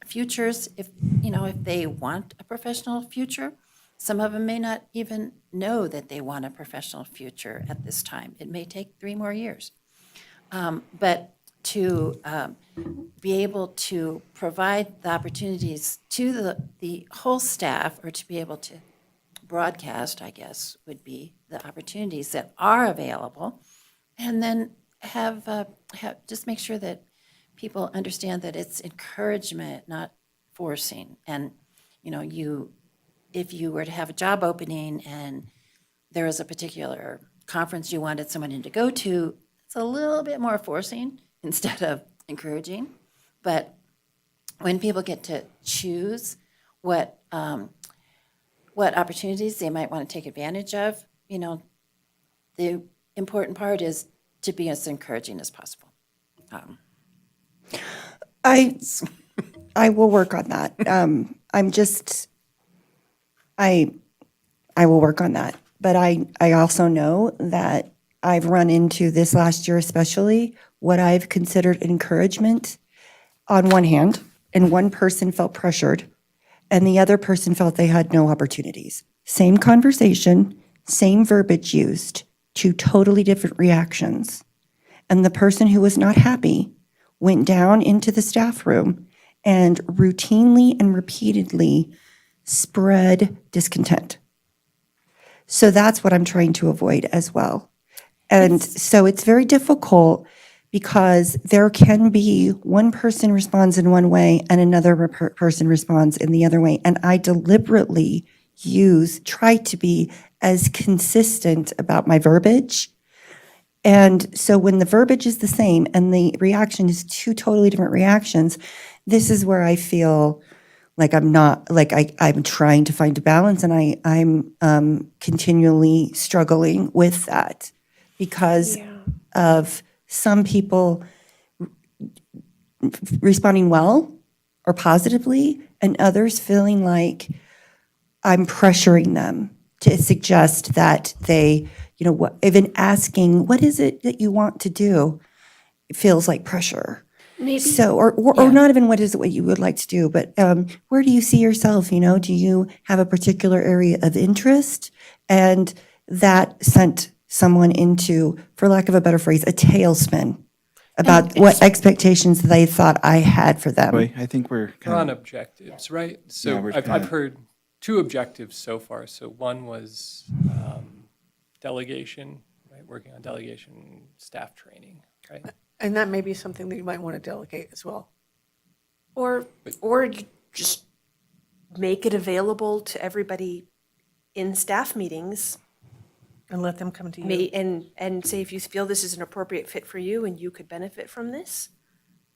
futures. If they want a professional future, some of them may not even know that they want a professional future at this time. It may take 3 more years. But to be able to provide the opportunities to the whole staff, or to be able to broadcast, I guess, would be the opportunities that are available, and then have just make sure that people understand that it's encouragement, not forcing. And if you were to have a job opening and there was a particular conference you wanted someone to go to, it's a little bit more forcing instead of encouraging. But when people get to choose what opportunities they might want to take advantage of, the important part is to be as encouraging as possible. I will work on that. I will work on that. But I also know that I've run into this last year especially, what I've considered encouragement on one hand, and one person felt pressured, and the other person felt they had no opportunities. Same conversation, same verbiage used, 2 totally different reactions. And the person who was not happy went down into the staff room and routinely and repeatedly spread discontent. So that's what I'm trying to avoid as well. And so it's very difficult because there can be one person responds in one way and another person responds in the other way. And I deliberately try to be as consistent about my verbiage. And so when the verbiage is the same and the reaction is 2 totally different reactions, this is where I feel like I'm trying to find a balance, and I'm continually struggling with that because of some people responding well or positively, and others feeling like I'm pressuring them to suggest that they, even asking, what is it that you want to do? It feels like pressure. Maybe. So, or not even what is it what you would like to do, but where do you see yourself? Do you have a particular area of interest? And that sent someone into, for lack of a better phrase, a tailspin about what expectations they thought I had for them. Boy, I think we're We're on kind of, objectives, right? Yeah, So we're I've kinda- heard 2 objectives so far. So one was delegation, right? Working on delegation, staff training, right? And that may be something that you might want to delegate as well. Or you just make it available to everybody in staff meetings, And let them come to you. and say, if you feel this is an appropriate fit for you and you could benefit from this,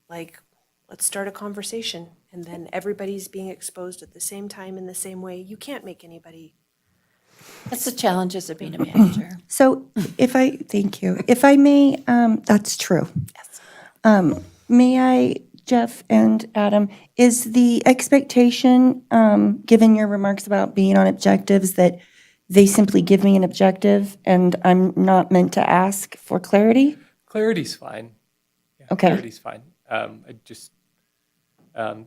let's start a conversation. And then everybody's being exposed at the same time in the same way. You can't make anybody. That's the challenges of being a manager. So thank you. If I may, that's true. Yes. May I, Jeff and Adam, is the expectation, given your remarks about being on objectives, that they simply give me an objective and I'm not meant to ask for clarity? Clarity's fine. Yeah, Okay. Clarity's fine.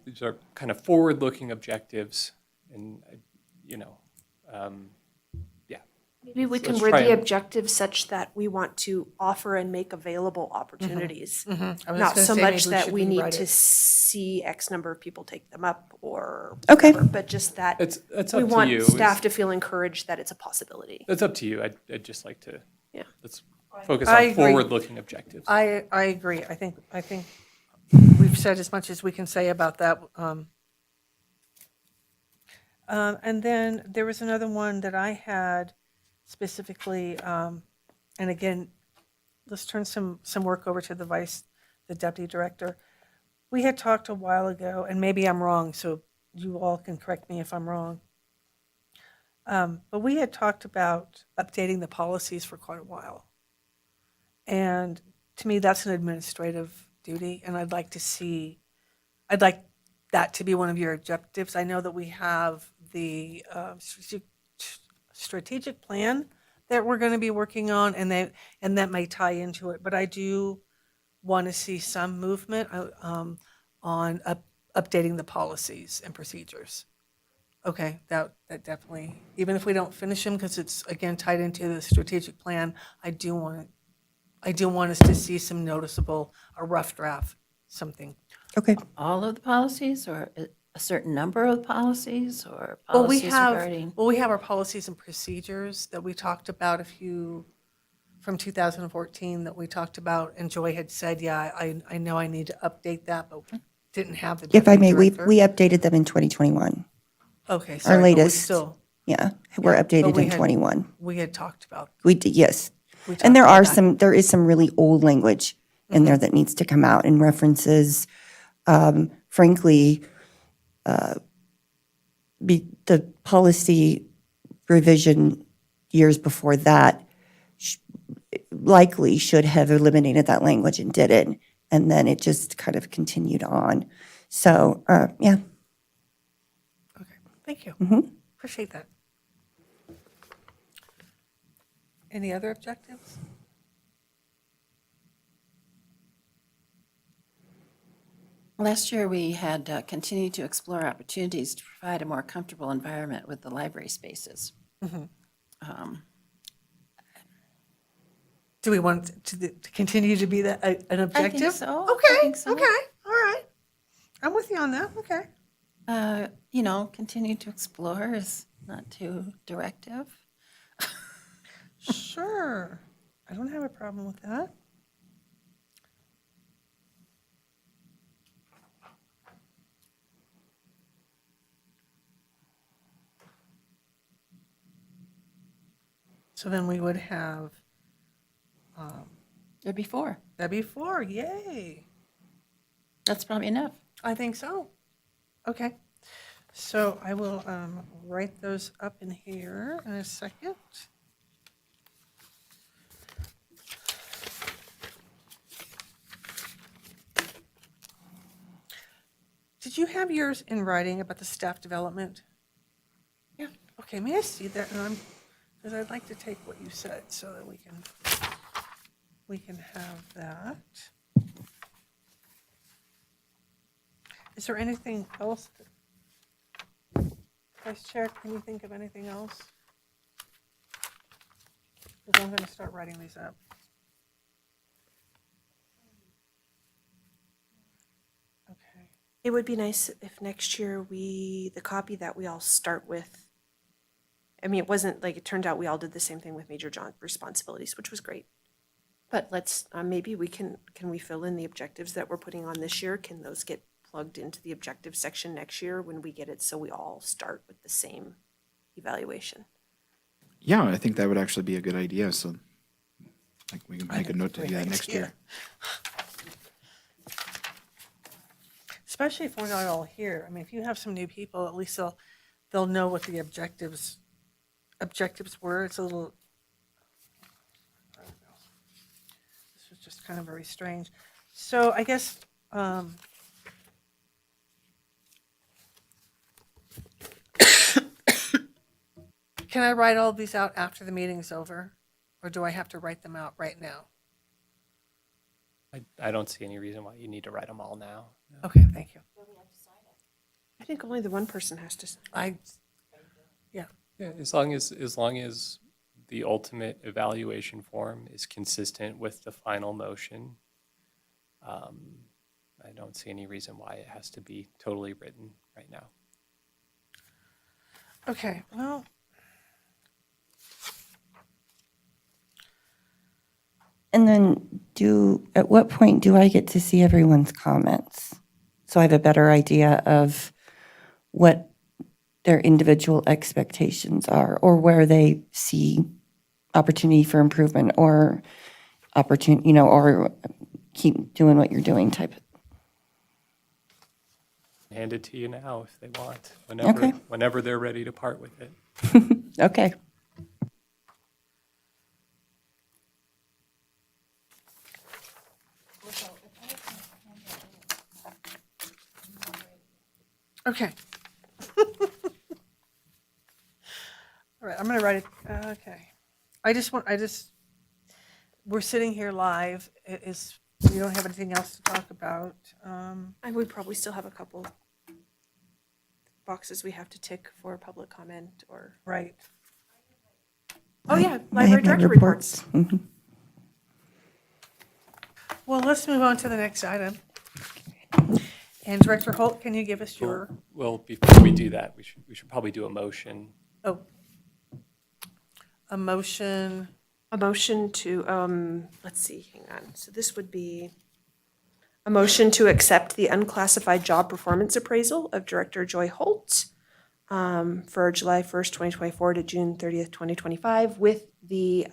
These are kind of forward-looking objectives, and yeah. Maybe we can Let's word try the and- objective such that we want to offer and make available opportunities. I was Not gonna so say, much maybe we that should we need rewrite to it. see X number of people take them up or Okay. whatever, but just that It's up we to want you. staff to feel encouraged that it's a possibility. That's up to you. I'd just like to, let's focus I on agree. forward-looking objectives. I agree. I think we we've said as much as we can say about that. And then there was another one that I had specifically, and again, let's turn some work over to the deputy director. We had talked a while ago, and maybe I'm wrong, so you all can correct me if I'm wrong. But we had talked about updating the policies for quite a while. And to me, that's an administrative duty, and I'd like that to be one of your objectives. I know that we have the strategic plan that we're going to be working on, and that may tie into it, but I do want to see some movement on updating the policies and procedures. Okay, that definitely, even if we don't finish them, because it's, again, tied into the strategic plan, I do want us to see some noticeable, a rough draft, something. Okay. All of the policies, or a certain number of policies, or Well, we policies have, regarding? we have our policies and procedures that we talked about from 2014 that we talked about, and Joy had said, yeah, I know I need to update that, but didn't have the If I deputy may, we director. updated them in 2021. Okay, sorry, but we latest. still, Yeah, we're Yeah, but updated we in had- 21. we had talked about. We did, yes. we And there talked about that. there is some really old language in there that needs to come out, and references, frankly, the policy revision years before that likely should have eliminated that language and didn't, and then it just kind of continued on. So, yeah. Okay, thank you. Appreciate that. Any other objectives? Last year, we had continued to explore opportunities to provide a more comfortable environment with the library spaces. Do we want to continue to be that an objective? so. Okay, I think so. okay, all right. I'm with you on that, okay. Continue to explore is not too directive. Sure, I don't have a problem with that. So then we would have, There'd be 4. that'd be 4, yay. That's probably enough. I think so. Okay, so I will write those up in here in a second. Did you have yours in writing about the staff development? Yeah. Okay, may I see that? Because I'd like to take what you said so that we can have that. Is there anything else? Vice Chair, can you think of anything else? Because I'm going to start writing these up. Okay. It would be nice if next year the copy that we all start with, I mean, it wasn't like, it turned out we all did the same thing with major job responsibilities, which was great. But let's, maybe can we fill in the objectives that we're putting on this year? Can those get plugged into the objective section next year when we get it, so we all start with the same evaluation? Yeah, I think that would actually be a good idea. So like we can make a note to do that next year. Especially if we're not all here. I mean, if you have some new people, at least they'll know what the objectives were. It's a little, I don't know. This was just kind of very strange. So I guess, can I write all of these out after the meeting's over? Or do I have to write them out right now? I don't see any reason why you need to write them all now. Okay, thank you. I think only the one person has to. Yeah, as long as the ultimate evaluation form is consistent with the final motion, I don't see any reason why it has to be totally written right now. Okay, well. And then at what point do I get to see everyone's comments? so I have a better idea of what their individual expectations are, or where they see opportunity for improvement, or opportunity, or keep doing what you're doing type. Hand it to you now if they want, Okay. whenever they're ready to part with it. Okay. Okay. All right, I'm gonna write it, okay. We're sitting here live, we don't have anything else to talk about. I would probably still have a couple boxes we have to tick for public comment or, Right. oh yeah, I library have my director reports. Mhm. Well, let's move on to the next item. And Director Holt, can you give us your, Well, before we do that, we should probably do a motion. oh, a motion, A motion to, let's see, hang on. So this would be a motion to accept the unclassified job performance appraisal of Director Joy Holt for July 1st, 2024 to June 30th, 2025 with the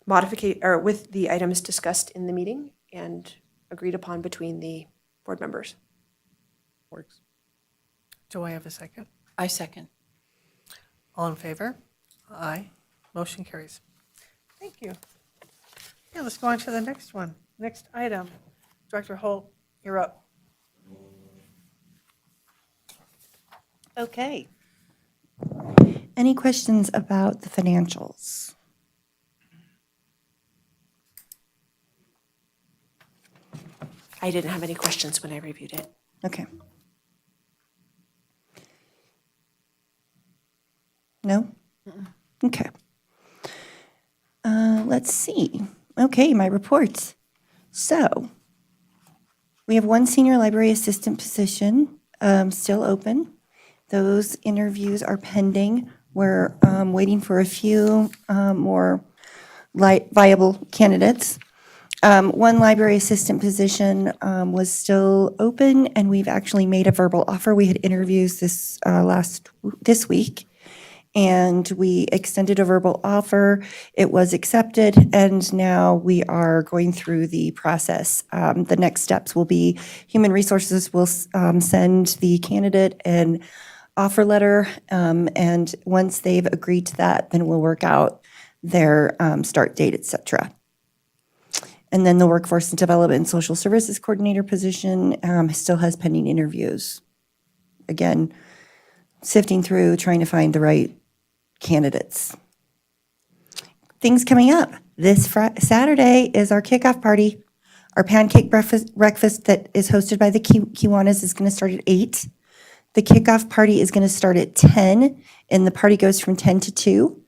with the items discussed in the meeting and agreed upon between the board members. Works. do I have a second? I second. All in favor? Aye. Motion carries. Thank you. Yeah, let's go on to the next one. Next item. Director Holt, you're up. Okay. Any questions about the financials? I didn't have any questions when I reviewed it. Okay. No? Okay. Let's see. Okay, my reports. So, we have one senior library assistant position still open. Those interviews are pending. We're waiting for a few more viable candidates. One library assistant position was still open, and we've actually made a verbal offer. We had interviews this week, and we extended a verbal offer. It was accepted, and now we are going through the process. The next steps will be Human Resources will send the candidate an offer letter, and once they've agreed to that, then we'll work out their start date, et cetera. And then the Workforce and Development and Social Services Coordinator position still has pending interviews. Again, sifting through, trying to find the right candidates. Things coming up. This Saturday is our kickoff party. Our pancake breakfast that is hosted by the Kiwanis is going to start at 8. The kickoff party is going to start at 10, and the party goes from 10 to 2.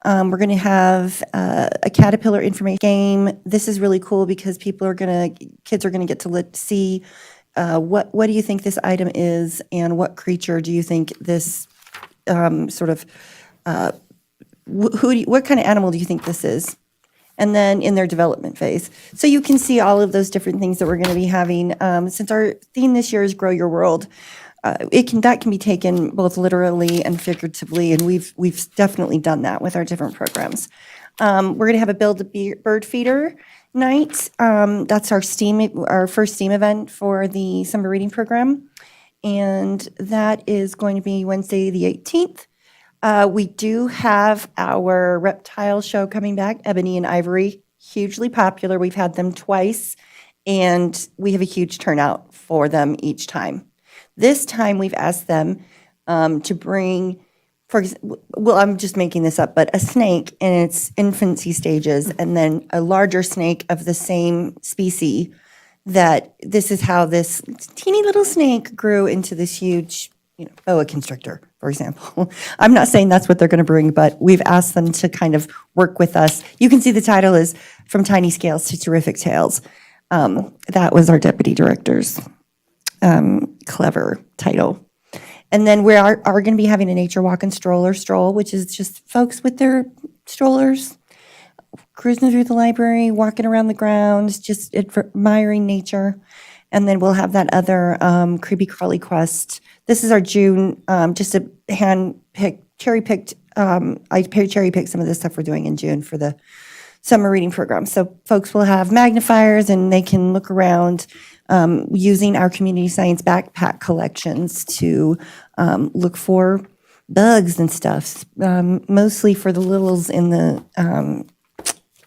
We're going to have a Caterpillar information game. This is really cool because kids are going to get to see what do you think this item is, and what creature do you think this what kind of animal do you think this is? And then in their development phase. So you can see all of those different things that we're going to be having. Since our theme this year is Grow Your World, that can be taken both literally and figuratively, and we've definitely done that with our different programs. We're going to have a Build a Bird Feeder night. That's our first STEAM event for the summer reading program, and that is going to be Wednesday the 18th. We do have our reptile show coming back, Ebony and Ivory, hugely popular. We've had them twice, and we have a huge turnout for them each time. This time, we've asked them to bring, I'm just making this up, but a snake in its infancy stages, and then a larger snake of the same species. That this is how this teeny little snake grew into this huge, boa constrictor, for example. I'm not saying that's what they're going to bring, but we've asked them to kind of work with us. You can see the title is From Tiny Scales to Terrific Tales. That was our deputy director's clever title. And then we are going to be having a nature walk and stroll, which is just folks with their strollers cruising through the library, walking around the grounds, just admiring nature. And then we'll have that other Creepy Crawly Quest. This is our June, just a cherry-picked, I cherry-picked some of the stuff we're doing in June for the summer reading program. So folks will have magnifiers and they can look around using our community science backpack collections to look for bugs and stuff, mostly for the littles in the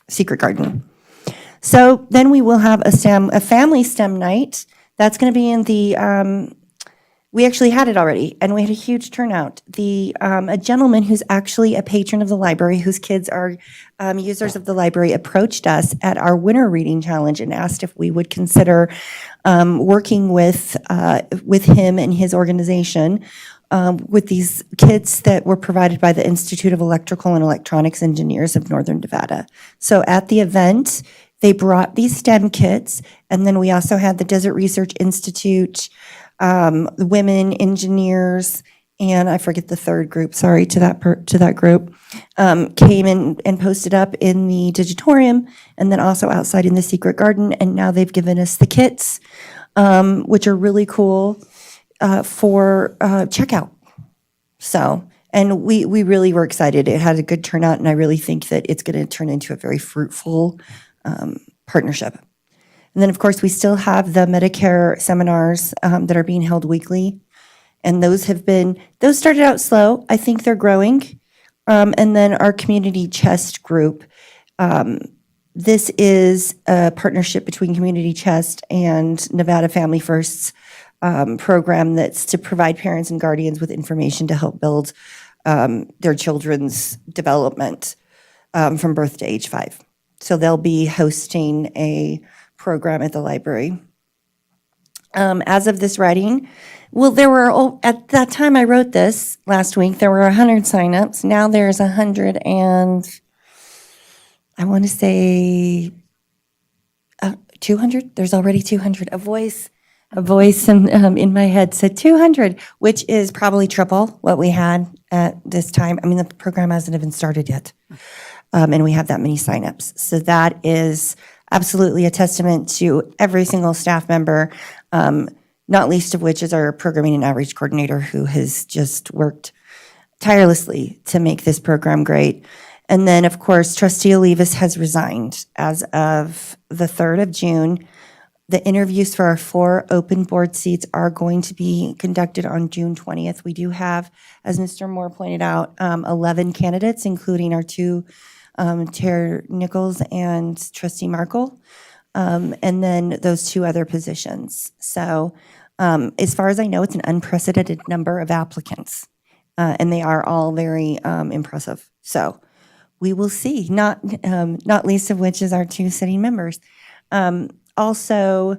secret garden. So then we will have a family STEM night. That's going to be in the, we actually had it already, and we had a huge turnout. A gentleman who's actually a patron of the library, whose kids are users of the library, approached us at our winter reading challenge and asked if we would consider working with him and his organization with these kits that were provided by the Institute of Electrical and Electronics Engineers of Northern Nevada. So at the event, they brought these STEM kits, and then we also had the Desert Research Institute, the women engineers, and I forget the third group, sorry, to that group, came in and posted up in the Digitorium, and then also outside in the Secret Garden, and now they've given us the kits, which are really cool for checkout. So, and we really were excited. It had a good turnout, and I really think that it's going to turn into a very fruitful partnership. And then, of course, we still have the Medicare seminars that are being held weekly. And those started out slow. I think they're growing. And then our community chest group. This is a partnership between Community Chest and Nevada Family First's program that's to provide parents and guardians with information to help build their children's development from birth to age 5. So they'll be hosting a program at the library. As of this writing, well, there were, at that time I wrote this last week, there were 100 signups. Now there's 100 and I want to say 200. There's already 200. A voice in my head said 200, which is probably triple what we had at this time. I mean, the program hasn't even started yet. And we have that many signups. So that is absolutely a testament to every single staff member, not least of which is our programming and outreach coordinator, who has just worked tirelessly to make this program great. And then, of course, Trustee Olivas has resigned as of the 3rd of June. The interviews for our 4 open board seats are going to be conducted on June 20th. We do have, as Mr. Moore pointed out, 11 candidates, including our 2 Chair Nichols and Trustee Markle, and then those 2 other positions. So as far as I know, it's an unprecedented number of applicants, and they are all very impressive. So we will see, not least of which is our 2 sitting members. Also,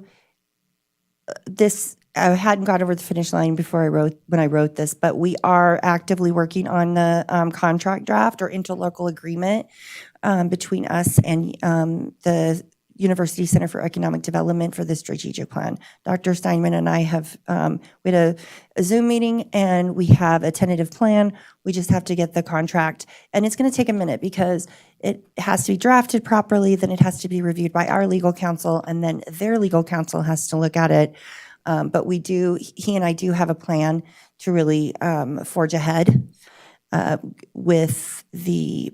this, I hadn't got over the finish line when I wrote this, but we are actively working on the contract draft or interlocal agreement between us and the University Center for Economic Development for the strategic plan. Dr. Steinman and I have, we had a Zoom meeting and we have a tentative plan. We just have to get the contract, and it's going to take a minute because it has to be drafted properly, then it has to be reviewed by our legal counsel, and then their legal counsel has to look at it. But he and I do have a plan to really forge ahead with the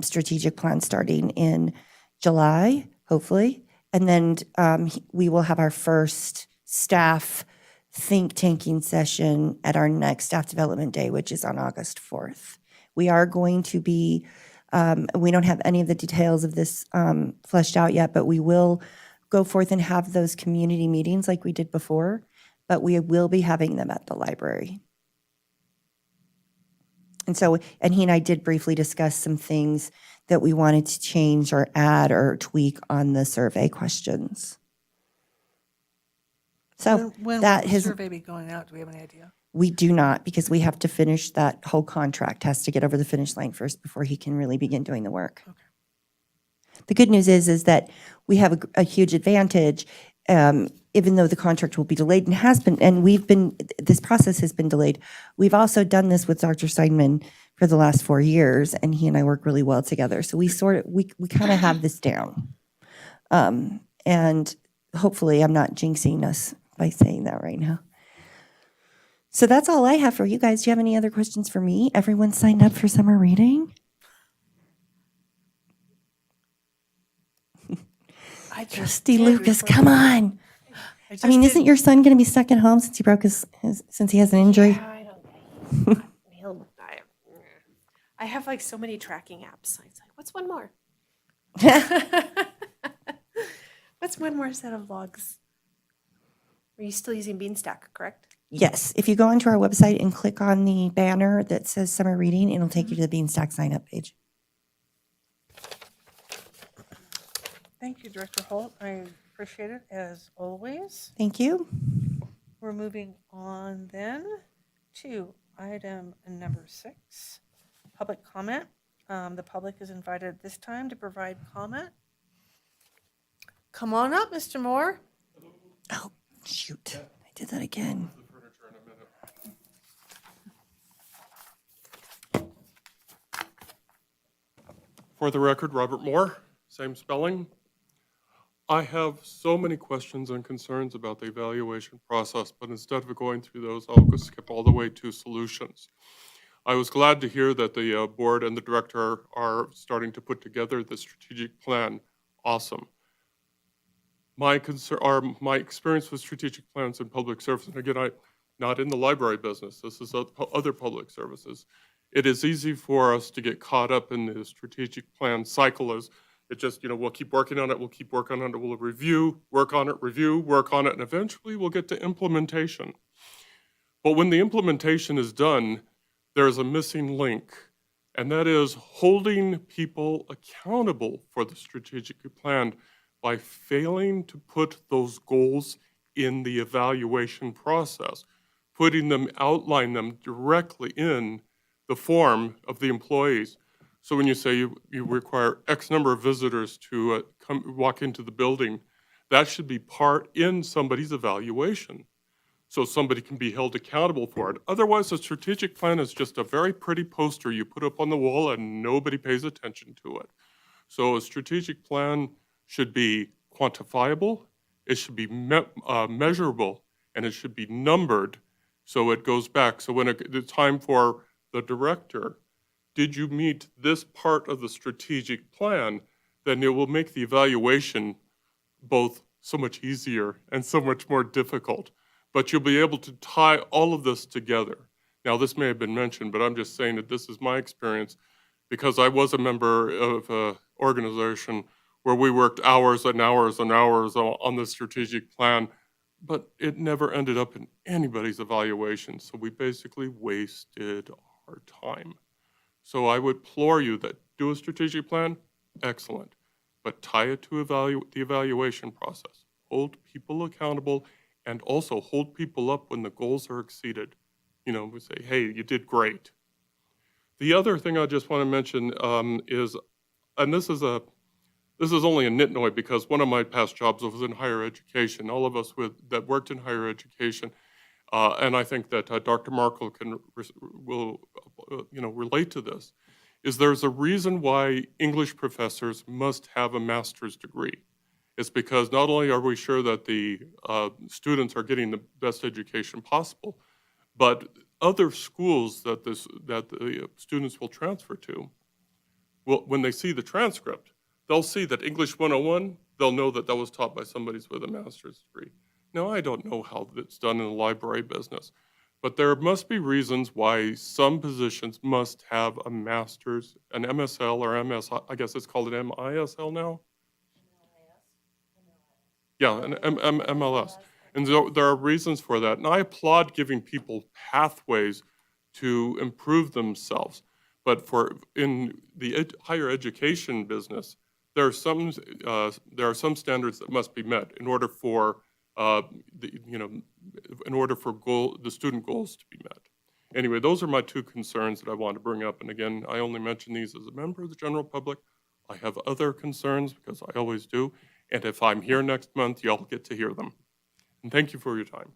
strategic plan starting in July, hopefully. And then we will have our first staff think tanking session at our next staff development day, which is on August 4th. We are going to be, we don't have any of the details of this fleshed out yet, but we will go forth and have those community meetings like we did before, but we will be having them at the library. And so, and he and I did briefly discuss some things that we wanted to change or add or tweak on the survey questions. So When that will the has, survey be going out? Do we have any idea? we do not, because we have to finish that whole contract, has to get over the finish line first before he can really begin doing the work. Okay. The good news is that we have a huge advantage, even though the contract will be delayed and has been, and this process has been delayed. We've also done this with Dr. Steinman for the last 4 years, and he and I work really well together. So we kind of have this down. And hopefully I'm not jinxing us by saying that right now. So that's all I have for you guys. Do you have any other questions for me? Everyone signed up for summer reading? I just Trustee did Lucas, before come we- on. I I just mean, did- isn't your son going to be stuck at home since he broke since he has an injury? Yeah, I don't. I have like so many tracking apps. It's like, what's one more? What's one more set of logs? Are you still using Beanstack, correct? Yes, if you go onto our website and click on the banner that says summer reading, it'll take you to the Beanstack sign up page. Thank you, Director Holt. I appreciate it as always. Thank you. We're moving on then to item number 6, public comment. The public is invited this time to provide comment. Come on up, Mr. Moore. Oh, shoot. I did that again. For the record, Robert Moore, same spelling. I have so many questions and concerns about the evaluation process, but instead of going through those, I'll go skip all the way to solutions. I was glad to hear that the board and the director are starting to put together the strategic plan. Awesome. My experience with strategic plans in public service, and again, I'm not in the library business, this is other public services. It is easy for us to get caught up in the strategic plan cycle as it just, we'll keep working on it, we'll review, work on it, review, work on it, and eventually we'll get to implementation. But when the implementation is done, there is a missing link, and that is holding people accountable for the strategic plan by failing to put those goals in the evaluation process, outline them directly in the form of the employees. So when you say you require X number of visitors to walk into the building, that should be part in somebody's evaluation, so somebody can be held accountable for it. Otherwise, a strategic plan is just a very pretty poster you put up on the wall and nobody pays attention to it. So a strategic plan should be quantifiable, it should be measurable, and it should be numbered so it goes back. So when it's time for the director, did you meet this part of the strategic plan, then it will make the evaluation both so much easier and so much more difficult. But you'll be able to tie all of this together. Now, this may have been mentioned, but I'm just saying that this is my experience because I was a member of an organization where we worked hours and hours and hours on the strategic plan, but it never ended up in anybody's evaluation. So we basically wasted our time. So I would implore you that do a strategic plan, excellent, but tie it to the evaluation process. Hold people accountable and also hold people up when the goals are exceeded. We say, hey, you did great. The other thing I just want to mention is, and this is only a nitnoy because one of my past jobs was in higher education. All of us that worked in higher education, and I think that Dr. Markle will relate to this, is there's a reason why English professors must have a master's degree. It's because not only are we sure that the students are getting the best education possible, but other schools that the students will transfer to, when they see the transcript, they'll see that English 101, they'll know that was taught by somebody with a master's degree. Now, I don't know how it's done in the library business, but there must be reasons why some positions must have a master's, an MSL or MS, I guess it's called an MISL now? Yeah, an MLS. And there are reasons for that. And I applaud giving people pathways to improve themselves. But in the higher education business, there are some standards that must be met in order for the student goals to be met. Anyway, those are my two concerns that I want to bring up. And again, I only mention these as a member of the general public. I have other concerns because I always do. And if I'm here next month, y'all get to hear them. And thank you for your time.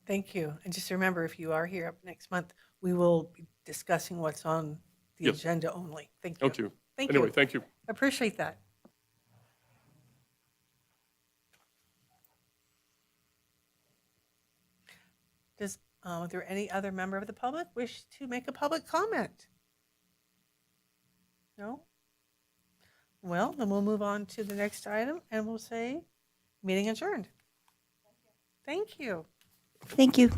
Thank you. And just remember, if you are here up next month, we will be discussing what's on the Yes. agenda only. Thank you. Thank you. Thank Anyway, you. thank you. Appreciate that. Does, is there any other member of the public wish to make a public comment? No? Well, then we'll move on to the next item and we'll say, meeting adjourned. Thank you. Thank you.